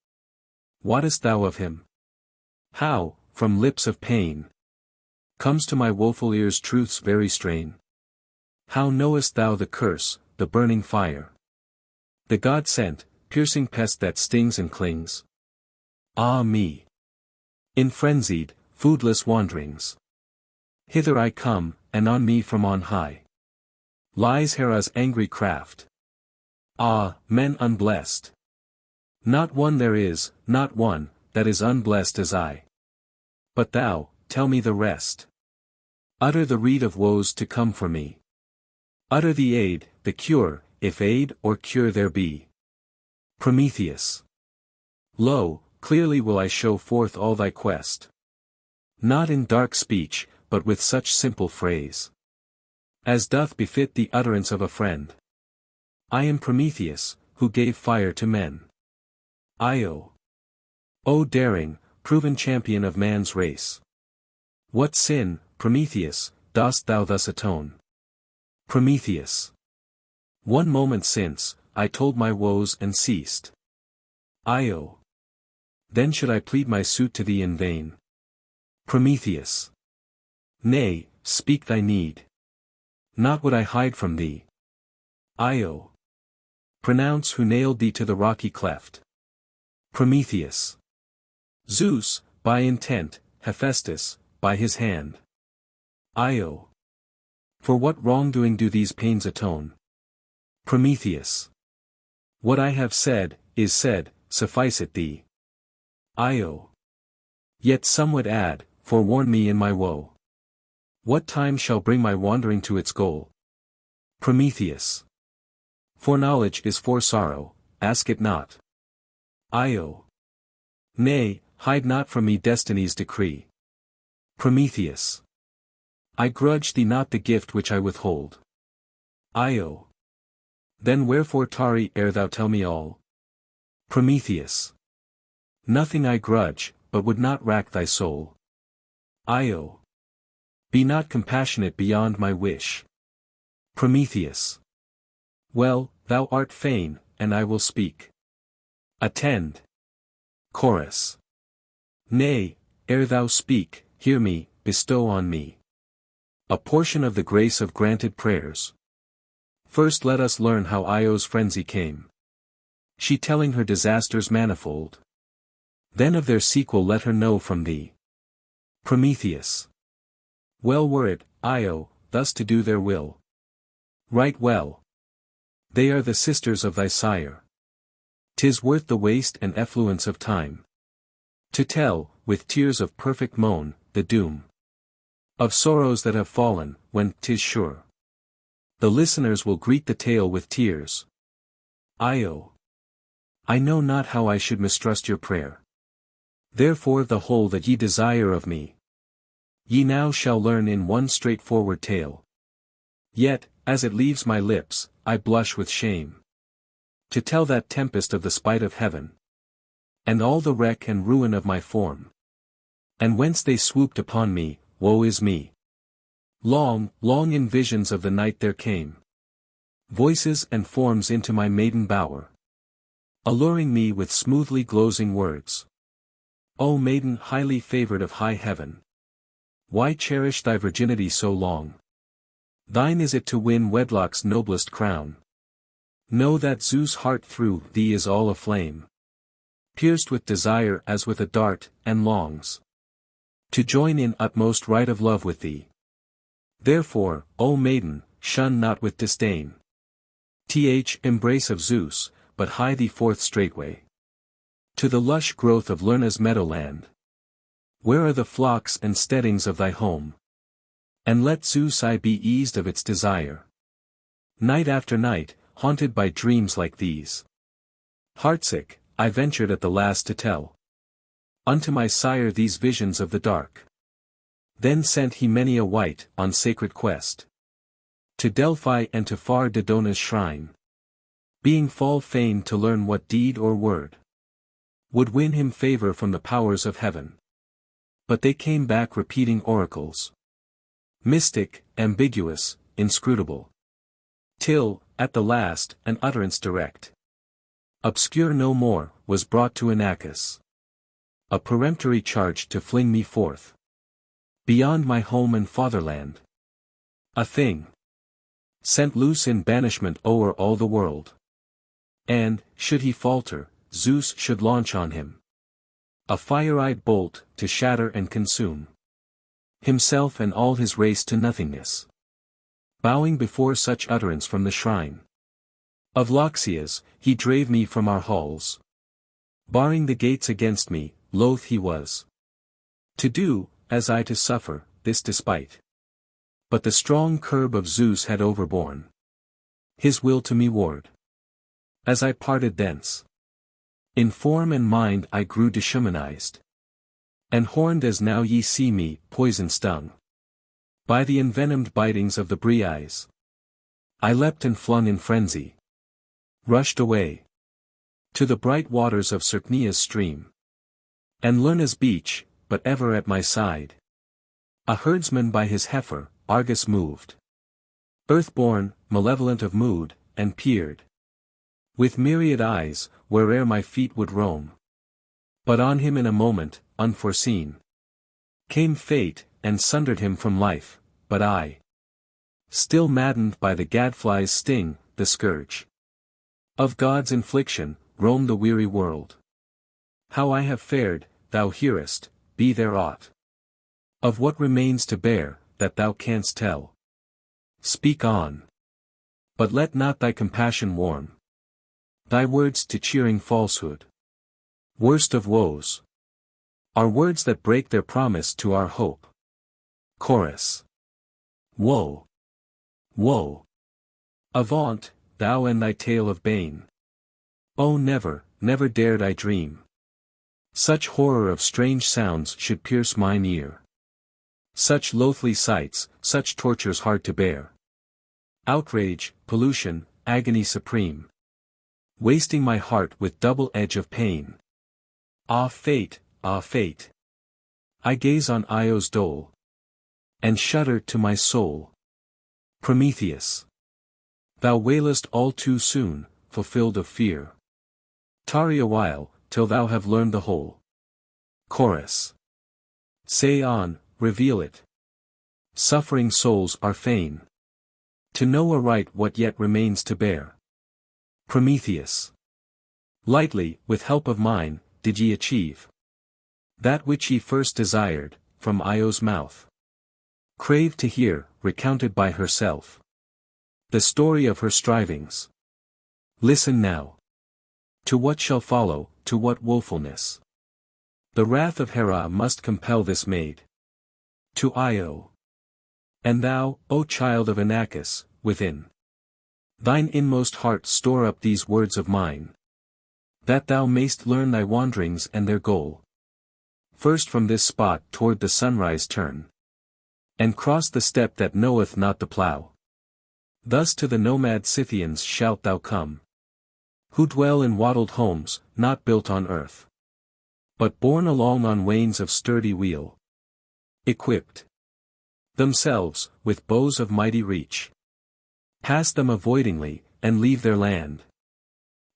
Wottest thou of him? How, from lips of pain, comes to my woeful ears truth's very strain? How knowest thou the curse, the burning fire? The God-sent, piercing pest that stings and clings? Ah me! In frenzied, foodless wanderings. Hither I come, and on me from on high lies Hera's angry craft. Ah, men unblessed! Not one there is, not one, that is unblessed as I. But thou, tell me the rest. Utter the rede of woes to come for me. Utter the aid, the cure, if aid or cure there be. Prometheus. Lo, clearly will I show forth all thy quest. Not in dark speech, but with such simple phrase as doth befit the utterance of a friend. I am Prometheus, who gave fire to men. Io. O daring, proven champion of man's race! What sin, Prometheus, dost thou thus atone? Prometheus. One moment since, I told my woes and ceased. Io. Then should I plead my suit to thee in vain? Prometheus. Nay, speak thy need. Not would I hide from thee. Io. Pronounce who nailed thee to the rocky cleft. Prometheus. Zeus, by intent, Hephaestus, by his hand. Io. For what wrongdoing do these pains atone? Prometheus. What I have said, is said, suffice it thee. Io. Yet some would add, forewarn me in my woe. What time shall bring my wandering to its goal? Prometheus. Foreknowledge is foresorrow, ask it not. Io. Nay, hide not from me destiny's decree. Prometheus. I grudge thee not the gift which I withhold. Io. Then wherefore tarry ere thou tell me all? Prometheus. Nothing I grudge, but would not rack thy soul. Io. Be not compassionate beyond my wish. Prometheus. Well, thou art fain, and I will speak. Attend. Chorus. Nay, ere thou speak, hear me, bestow on me A portion of the grace of granted prayers. First let us learn how Io's frenzy came. She telling her disasters manifold. Then of their sequel let her know from thee. Prometheus. Well were it, Io, thus to do their will. Right well. They are the sisters of thy sire. 'Tis worth the waste and effluence of time. To tell, with tears of perfect moan, the doom of sorrows that have fallen, when 'tis sure the listeners will greet the tale with tears. Io. I know not how I should mistrust your prayer. Therefore the whole that ye desire of me, ye now shall learn in one straightforward tale. Yet, as it leaves my lips, I blush with shame to tell that tempest of the spite of heaven, and all the wreck and ruin of my form. And whence they swooped upon me, woe is me. Long, long in visions of the night there came voices and forms into my maiden bower, alluring me with smoothly glozing words. O maiden highly favored of high heaven, why cherish thy virginity so long? Thine is it to win wedlock's noblest crown. Know that Zeus' heart through thee is all aflame, pierced with desire as with a dart, and longs to join in utmost rite of love with thee. Therefore, O maiden, shun not with disdain embrace of Zeus, but hie thee forth straightway to the lush growth of Lerna's meadowland, where are the flocks and steadings of thy home. And let Zeus' eye be eased of its desire. Night after night, haunted by dreams like these, heartsick, I ventured at the last to tell unto my sire these visions of the dark. Then sent he many a wight on sacred quest to Delphi and to far Dodona's shrine, being fall fain to learn what deed or word would win him favor from the powers of heaven. But they came back repeating oracles, mystic, ambiguous, inscrutable, till, at the last, an utterance direct, obscure no more, was brought to Inachus, a peremptory charge to fling me forth beyond my home and fatherland, a thing sent loose in banishment o'er all the world. And, should he falter, Zeus should launch on him a fire-eyed bolt, to shatter and consume himself and all his race to nothingness. Bowing before such utterance from the shrine of Loxias, he drave me from our halls, barring the gates against me. Loath he was to do, as I to suffer, this despite. But the strong curb of Zeus had overborne his will to me ward. As I parted thence, in form and mind I grew deshumanized, and horned as now ye see me, poison stung by the envenomed bitings of the Breides. I leapt and flung in frenzy, rushed away to the bright waters of Cercnia's stream, and Lerna's beach, but ever at my side a herdsman by his heifer, Argus moved, earthborn, malevolent of mood, and peered with myriad eyes, where'er my feet would roam. But on him in a moment, unforeseen, came fate, and sundered him from life, but I, still maddened by the gadfly's sting, the scourge of God's infliction, roam the weary world. How I have fared, thou hearest, be there aught of what remains to bear, that thou canst tell? Speak on. But let not thy compassion warm thy words to cheering falsehood. Worst of woes are words that break their promise to our hope. Chorus. Woe! Woe! Avaunt, thou and thy tale of bane. Oh never, never dared I dream such horror of strange sounds should pierce mine ear. Such loathly sights, such tortures hard to bear. Outrage, pollution, agony supreme, wasting my heart with double edge of pain. Ah fate, ah fate! I gaze on Io's dole, and shudder to my soul. Prometheus! Thou wailest all too soon, fulfilled of fear. Tarry a while, till thou have learned the whole. Chorus. Say on, reveal it. suffering souls are fain to know aright what yet remains to bear. Prometheus. Lightly, with help of mine, did ye achieve that which ye first desired, from Io's mouth. Crave to hear, recounted by herself, the story of her strivings. Listen now. To what shall follow, to what woefulness the wrath of Hera must compel this maid to Io. And thou, O child of Inachus, within thine inmost heart store up these words of mine, that thou mayst learn thy wanderings and their goal. First from this spot toward the sunrise turn, and cross the steppe that knoweth not the plough. Thus to the nomad Scythians shalt thou come, who dwell in wattled homes, not built on earth, but borne along on wains of sturdy wheel, equipped themselves with bows of mighty reach. Pass them avoidingly, and leave their land,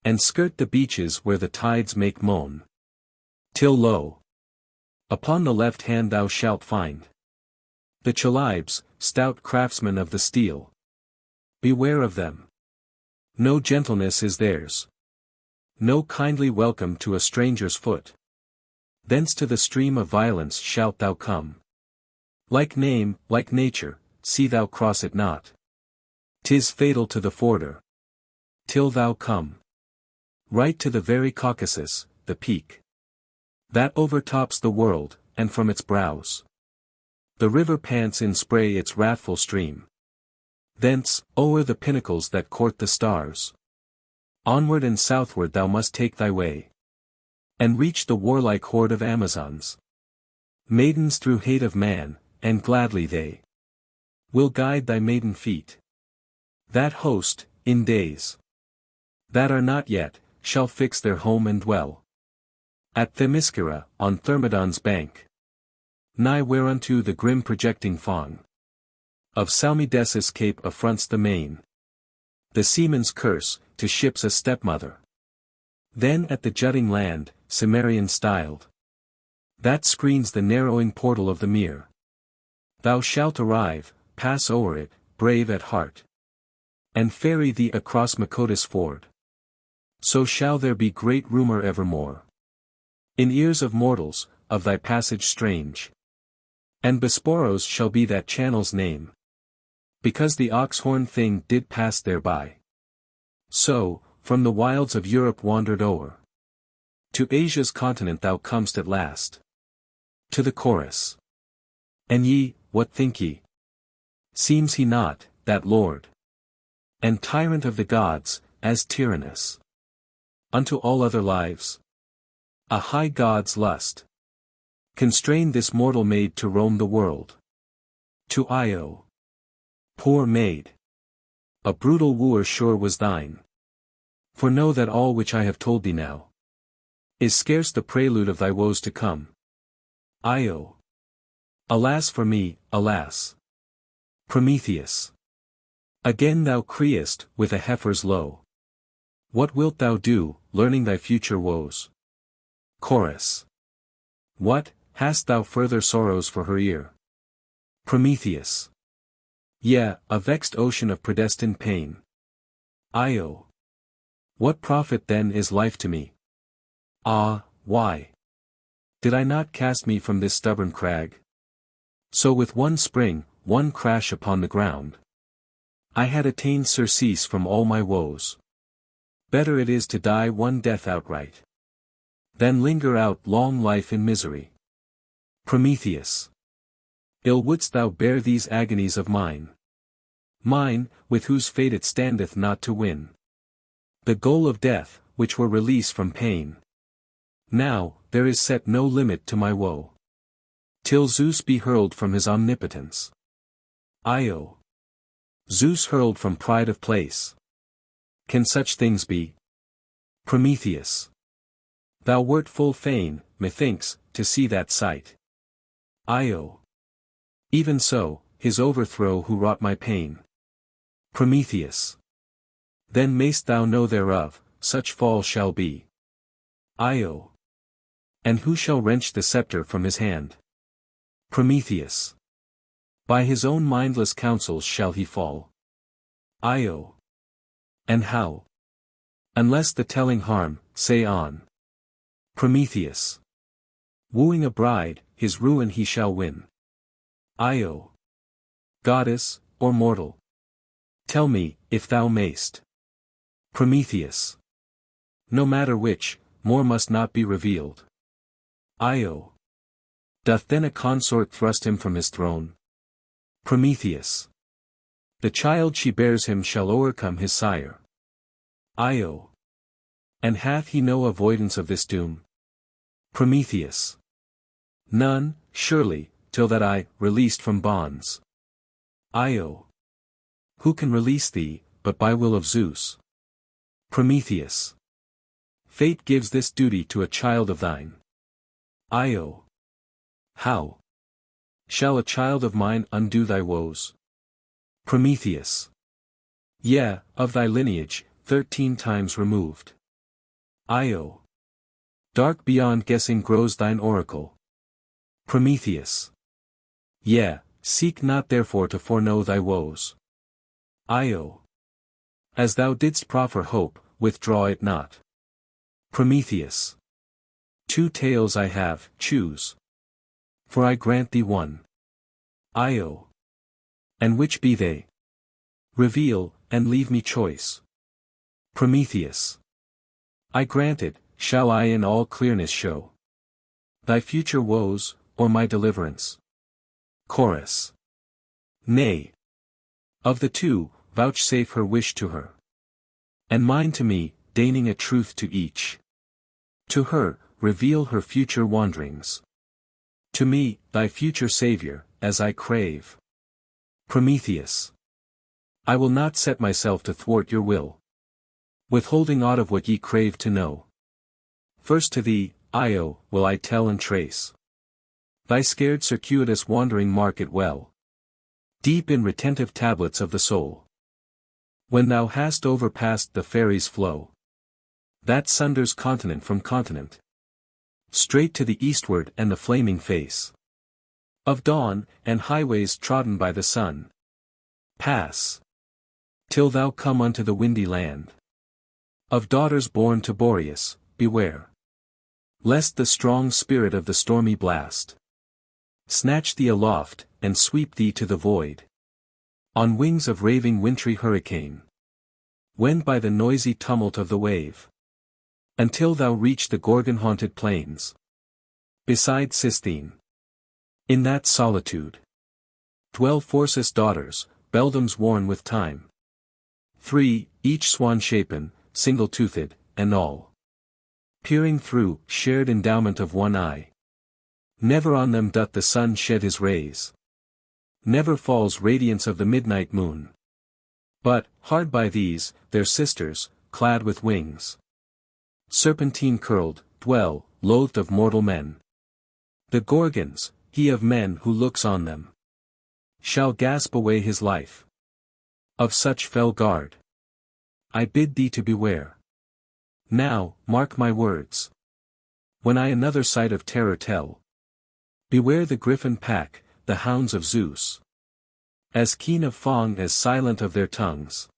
and skirt the beaches where the tides make moan, till lo, upon the left hand thou shalt find the Chalybes, stout craftsmen of the steel. Beware of them. No gentleness is theirs, no kindly welcome to a stranger's foot. Thence to the stream of violence shalt thou come. Like name, like nature, see thou cross it not. 'Tis fatal to the forder. Till thou come right to the very Caucasus, the peak that overtops the world, and from its brows the river pants in spray its wrathful stream. Thence, o'er the pinnacles that court the stars, onward and southward thou must take thy way, and reach the warlike horde of Amazons. Maidens through hate of man, and gladly they will guide thy maiden feet. That host, in days that are not yet, shall fix their home and dwell at Themyscira, on Thermodon's bank, nigh whereunto the grim projecting fawn of Salmydessus cape affronts the main. The seaman's curse, to ships a stepmother. Then at the jutting land, Cimmerian styled, that screens the narrowing portal of the mere. Thou shalt arrive, pass o'er it, brave at heart, and ferry thee across Macotis ford. So shall there be great rumour evermore in ears of mortals, of thy passage strange. And Bosporos shall be that channel's name, because the ox-horn thing did pass thereby. So, from the wilds of Europe wandered o'er to Asia's continent thou comest at last. To the chorus. And ye, what think ye? Seems he not, that lord and tyrant of the gods, as tyrannous unto all other lives? A high god's lust constrained this mortal maid to roam the world. To Io. Poor maid! A brutal wooer sure was thine. For know that all which I have told thee now is scarce the prelude of thy woes to come. Io. Alas for me, alas! Prometheus. Again thou criest, with a heifer's low. What wilt thou do, learning thy future woes? Chorus. What, hast thou further sorrows for her ear? Prometheus. Yea, a vexed ocean of predestined pain. Io. What profit then is life to me? Ah, why did I not cast me from this stubborn crag? So with one spring, one crash upon the ground, I had attained surcease from all my woes. Better it is to die one death outright than linger out long life in misery. Prometheus. Ill wouldst thou bear these agonies of mine. Mine, with whose fate it standeth not to win the goal of death, which were release from pain. Now, there is set no limit to my woe, till Zeus be hurled from his omnipotence. Io. Zeus hurled from pride of place. Can such things be? Prometheus. Thou wert full fain, methinks, to see that sight. Io. Even so, his overthrow who wrought my pain. Prometheus. Then mayst thou know thereof, such fall shall be. Io. And who shall wrench the scepter from his hand? Prometheus. By his own mindless counsels shall he fall. Io. And how? Unless the telling harm, say on. Prometheus. Wooing a bride, his ruin he shall win. Io. Goddess, or mortal? Tell me, if thou mayst. Prometheus. No matter which, more must not be revealed. Io. Doth then a consort thrust him from his throne? Prometheus. The child she bears him shall o'ercome his sire. Io. And hath he no avoidance of this doom? Prometheus. None, surely, till that I, released from bonds. Io. Who can release thee, but by will of Zeus? Prometheus. Fate gives this duty to a child of thine. Io. How? Shall a child of mine undo thy woes? Prometheus. Yea, of thy lineage, 13 times removed. Io. Dark beyond guessing grows thine oracle. Prometheus. Yea, seek not therefore to foreknow thy woes. Io. As thou didst proffer hope, withdraw it not. Prometheus. 2 tales I have, choose. For I grant thee one. Io. And which be they? Reveal, and leave me choice. Prometheus. I grant it, shall I in all clearness show thy future woes, or my deliverance? Chorus. Nay. Of the two, vouchsafe her wish to her. And mine to me, deigning a truth to each. To her, reveal her future wanderings. To me, thy future Saviour, as I crave. Prometheus. I will not set myself to thwart your will, withholding aught of what ye crave to know. First to thee, Io, will I tell and trace thy scared circuitous wandering market well, deep in retentive tablets of the soul. When thou hast overpassed the fairies' flow, that sunders continent from continent, straight to the eastward and the flaming face of dawn, and highways trodden by the sun. Pass, till thou come unto the windy land of daughters born to Boreas. Beware, lest the strong spirit of the stormy blast snatch thee aloft, and sweep thee to the void, on wings of raving wintry hurricane, wend by the noisy tumult of the wave, until thou reach the Gorgon-haunted plains, beside Sistine. In that solitude dwell Phorcys' daughters, beldams worn with time. 3, each swan-shapen, single-toothed, and all peering through shared endowment of one eye. Never on them doth the sun shed his rays. Never falls radiance of the midnight moon. But, hard by these, their sisters, clad with wings serpentine-curled, dwell, loathed of mortal men. The Gorgons, he of men who looks on them, shall gasp away his life. Of such fell guard I bid thee to beware. Now, mark my words. When I another sight of terror tell, beware the griffin pack, the hounds of Zeus, as keen of fang as silent of their tongues.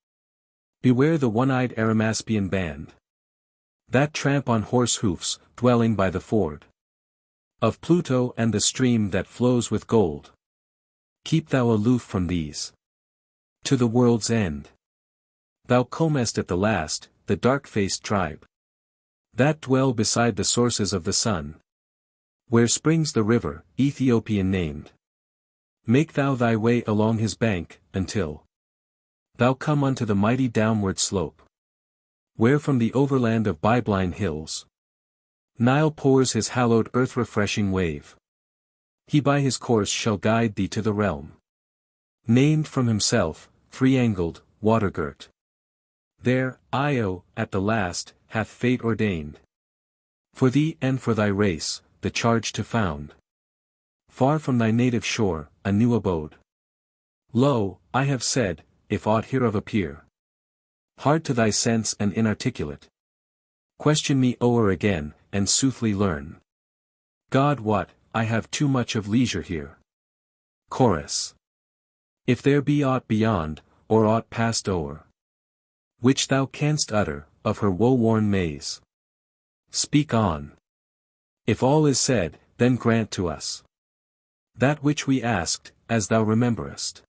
Beware the one-eyed Arimaspian band, that tramp on horse hoofs, dwelling by the ford of Pluto and the stream that flows with gold. Keep thou aloof from these. To the world's end thou comest at the last, the dark-faced tribe that dwell beside the sources of the sun, where springs the river, Ethiopian named. Make thou thy way along his bank, until thou come unto the mighty downward slope, where from the overland of Bybline hills Nile pours his hallowed earth-refreshing wave. He by his course shall guide thee to the realm named from himself, three-angled, water-girt. There, Io, at the last, hath fate ordained for thee and for thy race, the charge to found, far from thy native shore, a new abode. Lo, I have said, if aught hereof appear hard to thy sense and inarticulate, question me o'er again, and soothly learn. God wot, I have too much of leisure here. Chorus. If there be aught beyond, or aught passed o'er, which thou canst utter, of her woe-worn maze, speak on. If all is said, then grant to us that which we asked, as thou rememberest.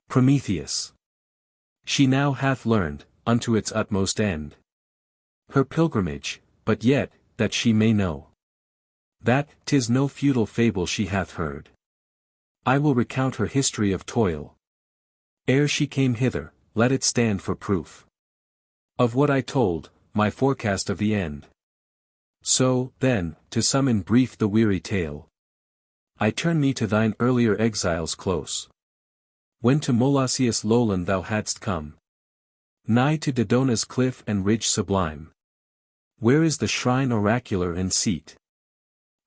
Prometheus. She now hath learned, unto its utmost end, her pilgrimage, but yet, that she may know that 'tis no futile fable she hath heard, I will recount her history of toil. Ere she came hither, let it stand for proof of what I told, my forecast of the end. So, then, to sum in brief the weary tale, I turn me to thine earlier exiles close. When to Molossius' lowland thou hadst come, nigh to Dodona's cliff and ridge sublime, where is the shrine oracular and seat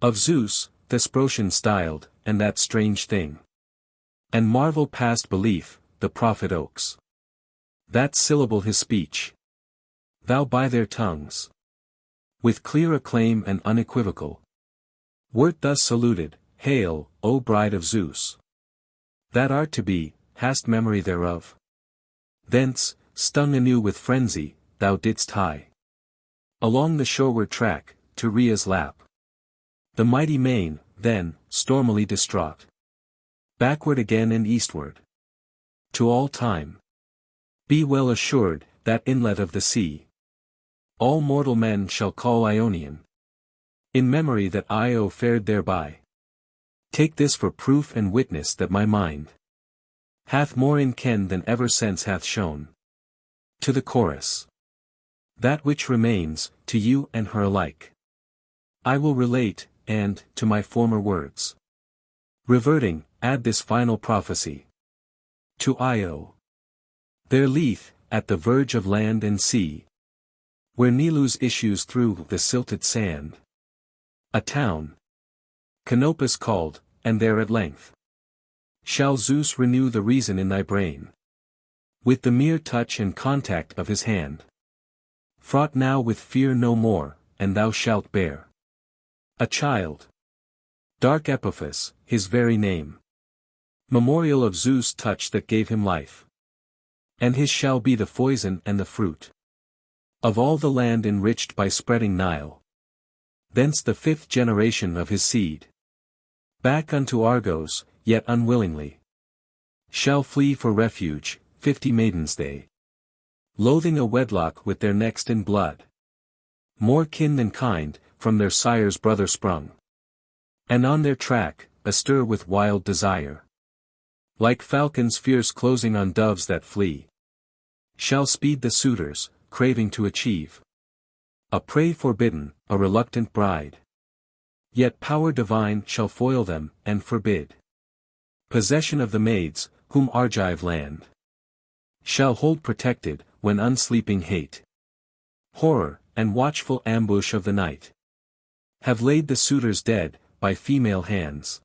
of Zeus, Thesprotian styled, and that strange thing, and marvel past belief, the prophet oaks, that syllable his speech, thou by their tongues, with clear acclaim and unequivocal, wert thus saluted, Hail, O bride of Zeus! That art to be, hast memory thereof? Thence, stung anew with frenzy, thou didst hie along the shoreward track, to Rhea's lap. The mighty main, then, stormily distraught, backward again and eastward, to all time. Be well assured, that inlet of the sea, all mortal men shall call Ionian, in memory that Io fared thereby. Take this for proof and witness that my mind hath more in ken than ever sense hath shown. To the chorus, that which remains, to you and her alike, I will relate, and, to my former words, reverting, add this final prophecy. To Io, there lieth, at the verge of land and sea, where Nilus issues through the silted sand, a town, Canopus called, and there at length shall Zeus renew the reason in thy brain, with the mere touch and contact of his hand, fraught now with fear no more, and thou shalt bear a child, dark Epiphus, his very name, memorial of Zeus' touch that gave him life, and his shall be the foison and the fruit of all the land enriched by spreading Nile. Thence the 5th generation of his seed, back unto Argos, yet unwillingly, shall flee for refuge, 50 maidens they, loathing a wedlock with their next in blood, more kin than kind, from their sire's brother sprung, and on their track, astir with wild desire, like falcons fierce closing on doves that flee, shall speed the suitors, craving to achieve a prey forbidden, a reluctant bride. Yet power divine shall foil them, and forbid possession of the maids, whom Argive land shall hold protected, when unsleeping hate, horror, and watchful ambush of the night have laid the suitors dead, by female hands.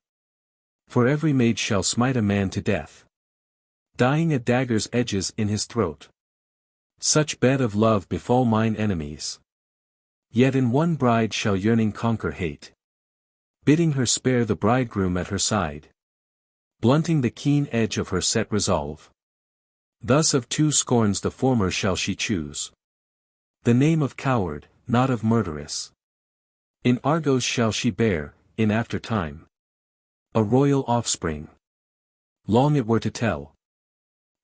For every maid shall smite a man to death, dying a dagger's edges in his throat. Such bed of love befall mine enemies. Yet in one bride shall yearning conquer hate, bidding her spare the bridegroom at her side, blunting the keen edge of her set resolve. Thus of 2 scorns the former shall she choose the name of coward, not of murderess. In Argos shall she bear, in after time, a royal offspring. Long it were to tell,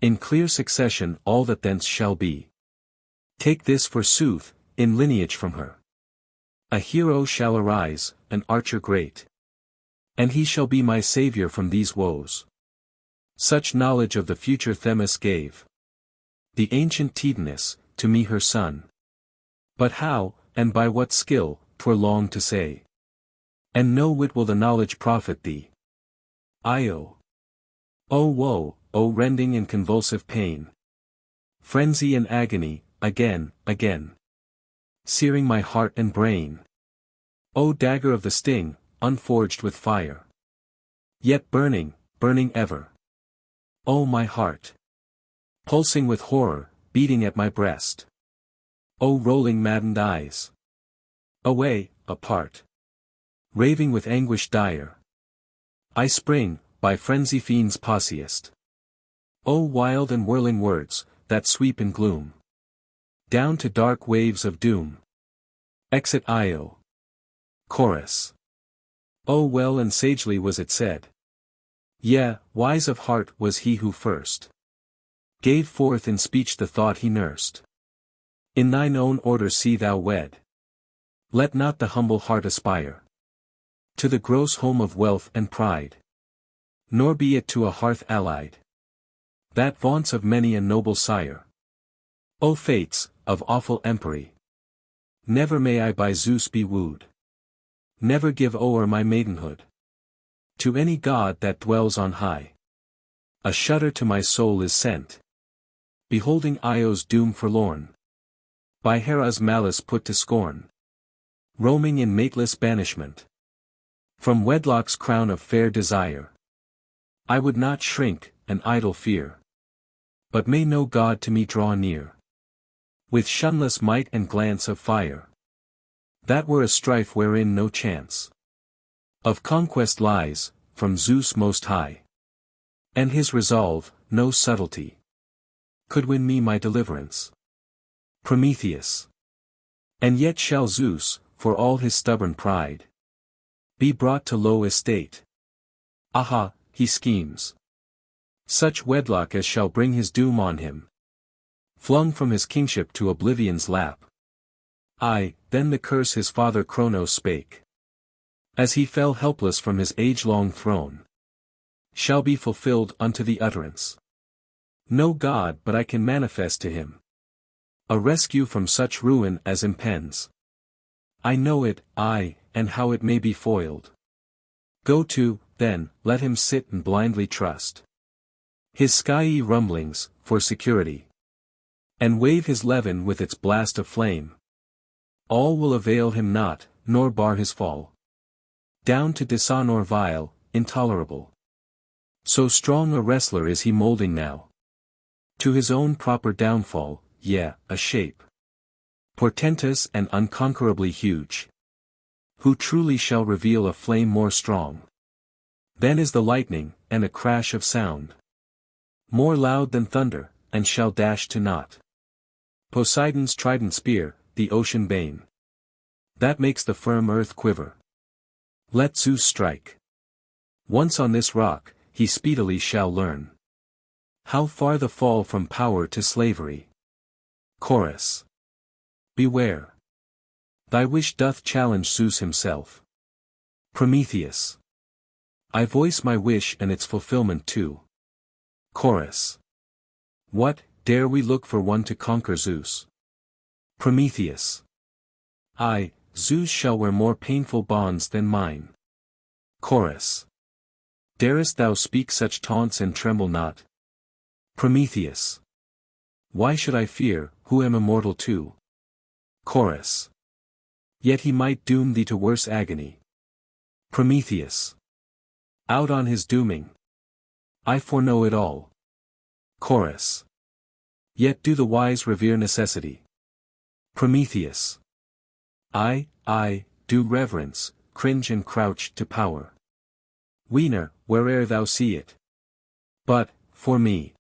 in clear succession, all that thence shall be. Take this for sooth, in lineage from her a hero shall arise, an archer great, and he shall be my savior from these woes. Such knowledge of the future Themis gave the ancient Titaness, to me her son. But how, and by what skill, 'twere long to say, and no whit will the knowledge profit thee. Io. O woe, O rending and convulsive pain, frenzy and agony, again, again, searing my heart and brain. O dagger of the sting, unforged with fire, yet burning, burning ever. O my heart, pulsing with horror, beating at my breast. O rolling maddened eyes, away, apart, raving with anguish dire. I spring, by frenzy fiends possiest, O wild and whirling words, that sweep in gloom down to dark waves of doom. Exit Io. Chorus. Oh, well and sagely was it said. Yea, wise of heart was he who first gave forth in speech the thought he nursed. In thine own order see thou wed. Let not the humble heart aspire to the gross home of wealth and pride, nor be it to a hearth allied that vaunts of many a noble sire. O fates, of awful empery! Never may I by Zeus be wooed. Never give o'er my maidenhood to any god that dwells on high. A shudder to my soul is sent, beholding Io's doom forlorn, by Hera's malice put to scorn, roaming in mateless banishment from wedlock's crown of fair desire. I would not shrink, an idle fear, but may no god to me draw near with shunless might and glance of fire. That were a strife wherein no chance of conquest lies, from Zeus most high. And his resolve, no subtlety could win me my deliverance. Prometheus. And yet shall Zeus, for all his stubborn pride, be brought to low estate. Aha, he schemes such wedlock as shall bring his doom on him, flung from his kingship to oblivion's lap. Aye, then the curse his father Cronos spake, as he fell helpless from his age-long throne, shall be fulfilled unto the utterance. No god but I can manifest to him a rescue from such ruin as impends. I know it, aye, and how it may be foiled. Go to, then, let him sit and blindly trust his skyey rumblings, for security, and wave his levin with its blast of flame. All will avail him not, nor bar his fall down to dishonor vile, intolerable. So strong a wrestler is he moulding now to his own proper downfall, yea, a shape portentous and unconquerably huge, who truly shall reveal a flame more strong than is the lightning, and a crash of sound more loud than thunder, and shall dash to naught Poseidon's trident spear, the ocean bane that makes the firm earth quiver. Let Zeus strike once on this rock, he speedily shall learn how far the fall from power to slavery. Chorus. Beware. Thy wish doth challenge Zeus himself. Prometheus. I voice my wish and its fulfillment too. Chorus. What, dare we look for one to conquer Zeus? Prometheus. Aye, Zeus shall wear more painful bonds than mine. Chorus. Darest thou speak such taunts and tremble not? Prometheus. Why should I fear, who am immortal too? Chorus. Yet he might doom thee to worse agony. Prometheus. Out on his dooming. I foreknow it all. Chorus. Yet do the wise revere necessity. Prometheus. I, do reverence, cringe and crouch to power. Wiener, where'er thou see it. But, for me,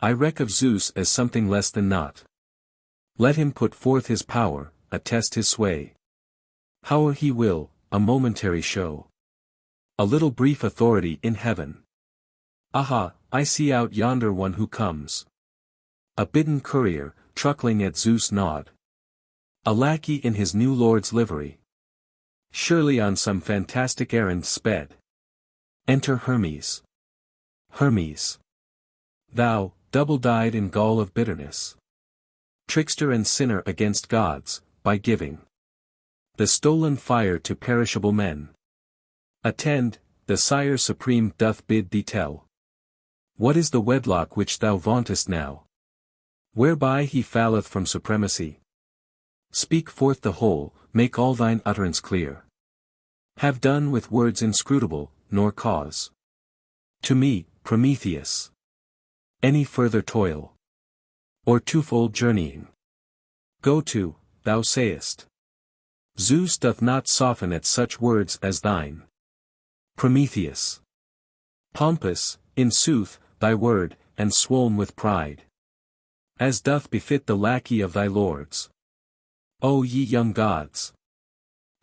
I reck of Zeus as something less than naught. Let him put forth his power, attest his sway. Power he will, a momentary show. A little brief authority in heaven. Aha, I see out yonder one who comes. A bidden courier, truckling at Zeus' nod. A lackey in his new lord's livery. Surely on some fantastic errand sped. Enter Hermes. Hermes. Thou, double-dyed in gall of bitterness. Trickster and sinner against gods, by giving the stolen fire to perishable men. Attend, the Sire Supreme doth bid thee tell. What is the wedlock which thou vauntest now? Whereby he falleth from supremacy? Speak forth the whole, make all thine utterance clear. Have done with words inscrutable, nor cause to me, Prometheus, any further toil, or twofold journeying. Go to, thou sayest. Zeus doth not soften at such words as thine. Prometheus. Pompous, in sooth, thy word, and swoln with pride. As doth befit the lackey of thy lords. O ye young gods!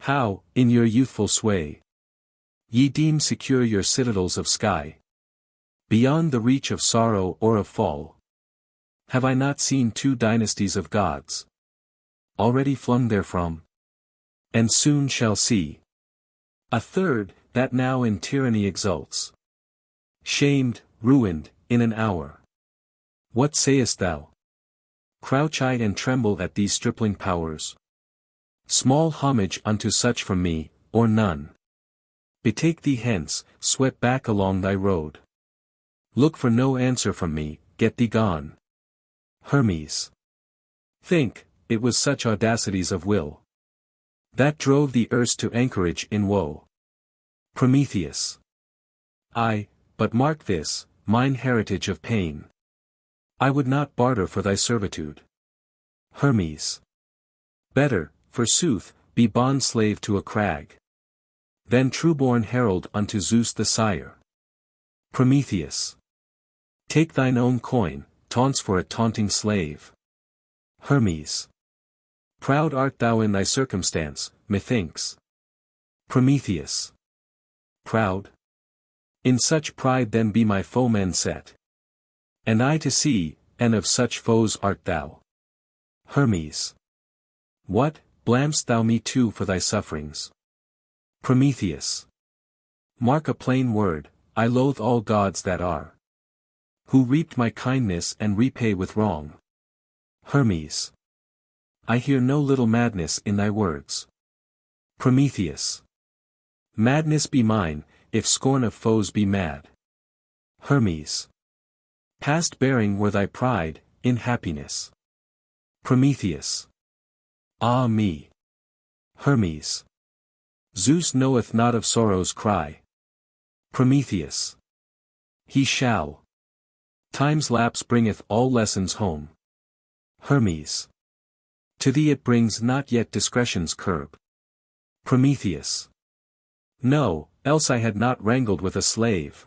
How, in your youthful sway, ye deem secure your citadels of sky, beyond the reach of sorrow or of fall. Have I not seen 2 dynasties of gods, already flung therefrom? And soon shall see a 3rd, that now in tyranny exults, shamed, ruined, in an hour. What sayest thou? Crouch I and tremble at these stripling powers. Small homage unto such from me, or none. Betake thee hence, sweat back along thy road. Look for no answer from me, get thee gone. Hermes. Think, it was such audacities of will that drove thee erst to anchorage in woe. Prometheus. Ay, but mark this, mine heritage of pain I would not barter for thy servitude. Hermes. Better, forsooth, be bond-slave to a crag, than true-born herald unto Zeus the sire. Prometheus. Take thine own coin, taunts for a taunting slave. Hermes. Proud art thou in thy circumstance, methinks. Prometheus. Proud? In such pride then be my foemen set, and I to see, and of such foes art thou. Hermes. What, blamest thou me too for thy sufferings? Prometheus. Mark a plain word, I loathe all gods that are, who reaped my kindness and repay with wrong. Hermes. I hear no little madness in thy words. Prometheus. Madness be mine, if scorn of foes be mad. Hermes. Past bearing were thy pride, in happiness. Prometheus. Ah me! Hermes. Zeus knoweth not of sorrow's cry. Prometheus. He shall. Time's lapse bringeth all lessons home. Hermes. To thee it brings not yet discretion's curb. Prometheus. No, else I had not wrangled with a slave.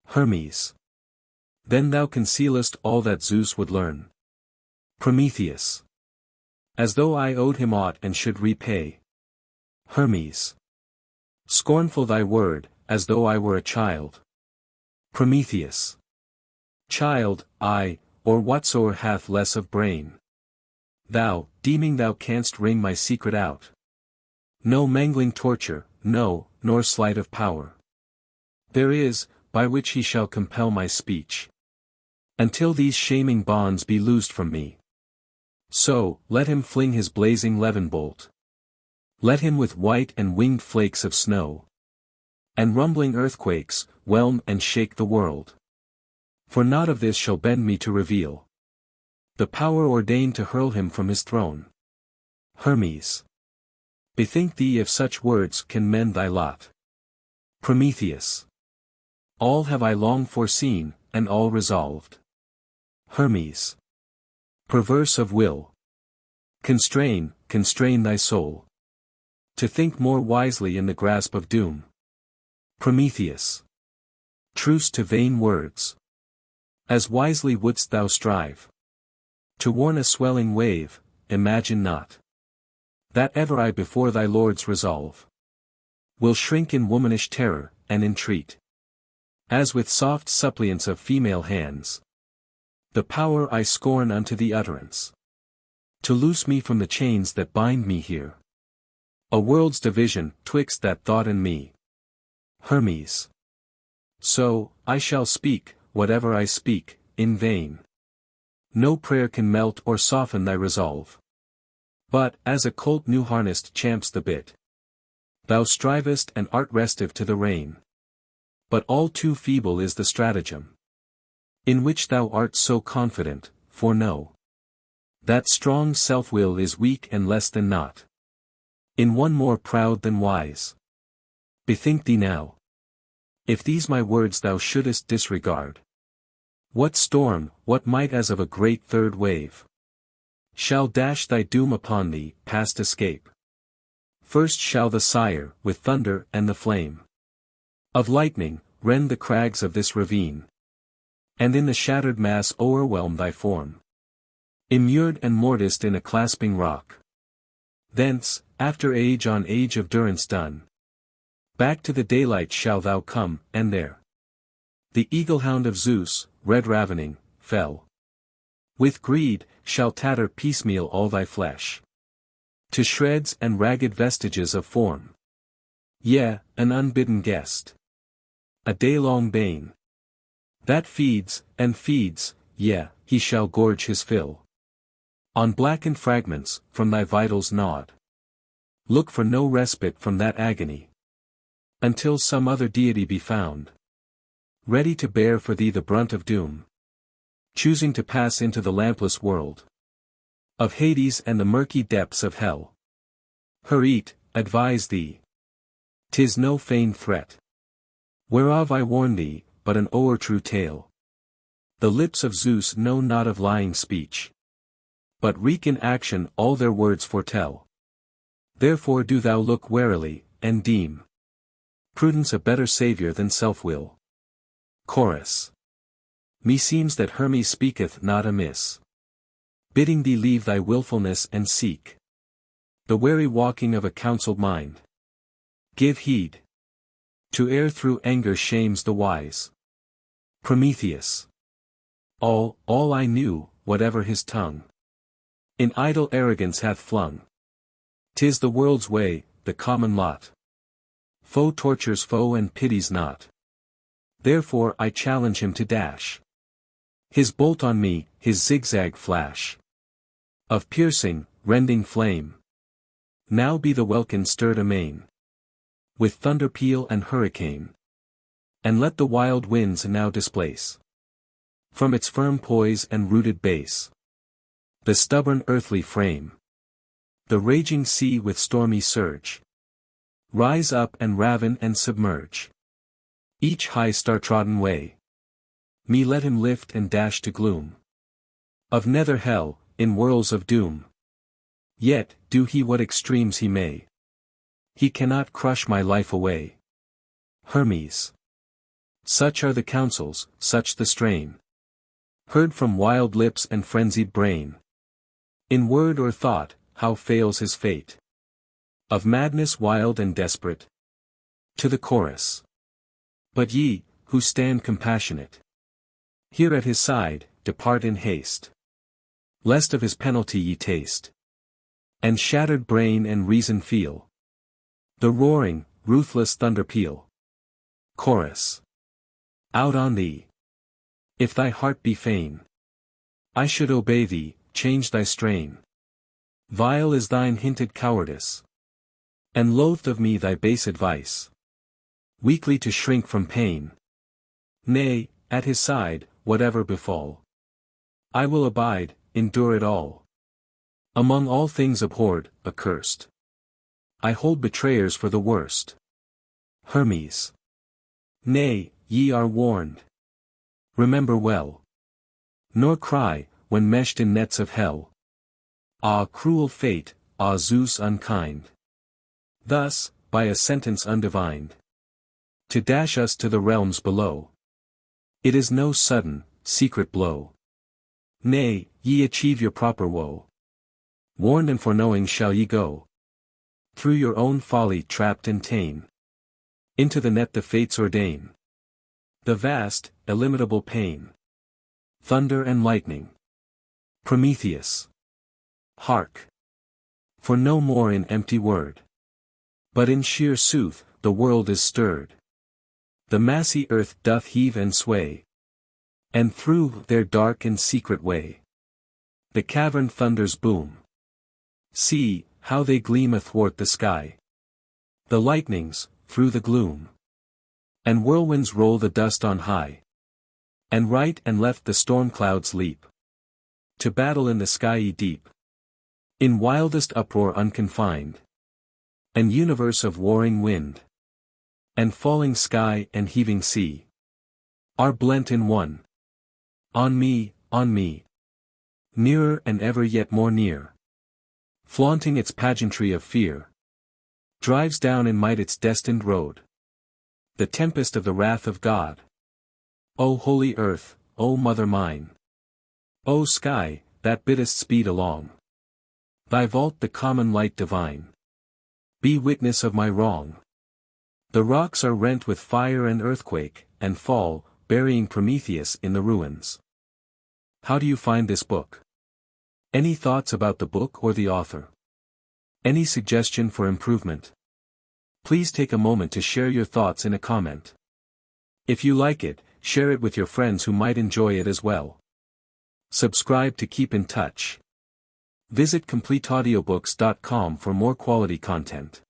Hermes. Then thou concealest all that Zeus would learn. Prometheus. As though I owed him aught and should repay. Hermes. Scornful thy word, as though I were a child. Prometheus. Child, I, or whatsoe'er hath less of brain. Thou, deeming thou canst wring my secret out. No mangling torture, no, nor sleight of power there is, by which he shall compel my speech, until these shaming bonds be loosed from me. So, let him fling his blazing levin bolt. Let him with white and winged flakes of snow, and rumbling earthquakes, whelm and shake the world. For naught of this shall bend me to reveal the power ordained to hurl him from his throne. Hermes. Bethink thee if such words can mend thy lot. Prometheus. All have I long foreseen, and all resolved. Hermes. Perverse of will. Constrain thy soul, to think more wisely in the grasp of doom. Prometheus. Truce to vain words. As wisely wouldst thou strive to warn a swelling wave, imagine not that ever I before thy lords resolve will shrink in womanish terror, and entreat, as with soft suppliance of female hands, the power I scorn unto the utterance, to loose me from the chains that bind me here. A world's division, twixt that thought and me. Hermes. So, I shall speak, whatever I speak, in vain. No prayer can melt or soften thy resolve. But, as a colt new harnessed champs the bit, thou strivest and art restive to the rein. But all too feeble is the stratagem, in which thou art so confident, for know that strong self-will is weak and less than naught, in one more proud than wise. Bethink thee now, if these my words thou shouldest disregard, what storm, what might as of a great third wave, shall dash thy doom upon thee, past escape. First shall the sire, with thunder and the flame of lightning, rend the crags of this ravine, and in the shattered mass o'erwhelm thy form. Immured and mortised in a clasping rock. Thence, after age on age of durance done, back to the daylight shall thou come, and there the eagle-hound of Zeus, red ravening, fell. With greed, shall tatter piecemeal all thy flesh to shreds and ragged vestiges of form. Yea, an unbidden guest. A day-long bane. That feeds, and feeds, yea, he shall gorge his fill. On blackened fragments, from thy vitals gnawed. Look for no respite from that agony. Until some other deity be found, ready to bear for thee the brunt of doom. Choosing to pass into the lampless world of Hades and the murky depths of hell. Hurry, advise thee. 'Tis no feigned threat, whereof I warn thee, but an o'er-true tale. The lips of Zeus know not of lying speech, but wreak in action all their words foretell. Therefore do thou look warily, and deem prudence a better saviour than self-will. Chorus. Meseems that Hermes speaketh not amiss, bidding thee leave thy wilfulness and seek the wary walking of a counselled mind. Give heed to err through anger shames the wise. Prometheus. All I knew, whatever his tongue in idle arrogance hath flung. 'Tis the world's way, the common lot. Foe tortures foe and pities not. Therefore I challenge him to dash his bolt on me, his zigzag flash of piercing, rending flame. Now be the welkin stirred amain with thunder peal and hurricane. And let the wild winds now displace from its firm poise and rooted base the stubborn earthly frame. The raging sea with stormy surge rise up and raven and submerge each high star-trodden way. Me let him lift and dash to gloom of nether hell, in whirls of doom. Yet, do he what extremes he may, he cannot crush my life away. Hermes. Such are the counsels, such the strain, heard from wild lips and frenzied brain. In word or thought, how fails his fate of madness wild and desperate. To the chorus. But ye, who stand compassionate here at his side, depart in haste, lest of his penalty ye taste, and shattered brain and reason feel the roaring, ruthless thunder peal. Chorus. Out on thee! If thy heart be fain, I should obey thee, change thy strain. Vile is thine hinted cowardice, and loathed of me thy base advice, weakly to shrink from pain. Nay, at his side, whatever befall, I will abide, endure it all. Among all things abhorred, accursed, I hold betrayers for the worst. Hermes. Nay, ye are warned. Remember well. Nor cry, when meshed in nets of hell. Ah, cruel fate, ah, Zeus unkind. Thus, by a sentence undivined, to dash us to the realms below. It is no sudden, secret blow. Nay, ye achieve your proper woe. Warned and foreknowing shall ye go, through your own folly trapped and ta'en, into the net the fates ordain. The vast, illimitable pain. Thunder and lightning. Prometheus. Hark! For no more in empty word, but in sheer sooth, the world is stirred. The massy earth doth heave and sway, and through their dark and secret way, the cavern thunders boom. See, how they gleam athwart the sky. The lightnings, through the gloom, and whirlwinds roll the dust on high. And right and left the storm clouds leap, to battle in the skyey deep. In wildest uproar unconfined, an universe of warring wind, and falling sky and heaving sea, are blent in one. On me, nearer and ever yet more near, flaunting its pageantry of fear, drives down in might its destined road, the tempest of the wrath of God. O holy earth, O mother mine. O sky, that biddest speed along thy vault the common light divine. Be witness of my wrong. The rocks are rent with fire and earthquake, and fall, burying Prometheus in the ruins. How do you find this book? Any thoughts about the book or the author? Any suggestion for improvement? Please take a moment to share your thoughts in a comment. If you like it, share it with your friends who might enjoy it as well. Subscribe to keep in touch. Visit CompleteAudiobooks.com for more quality content.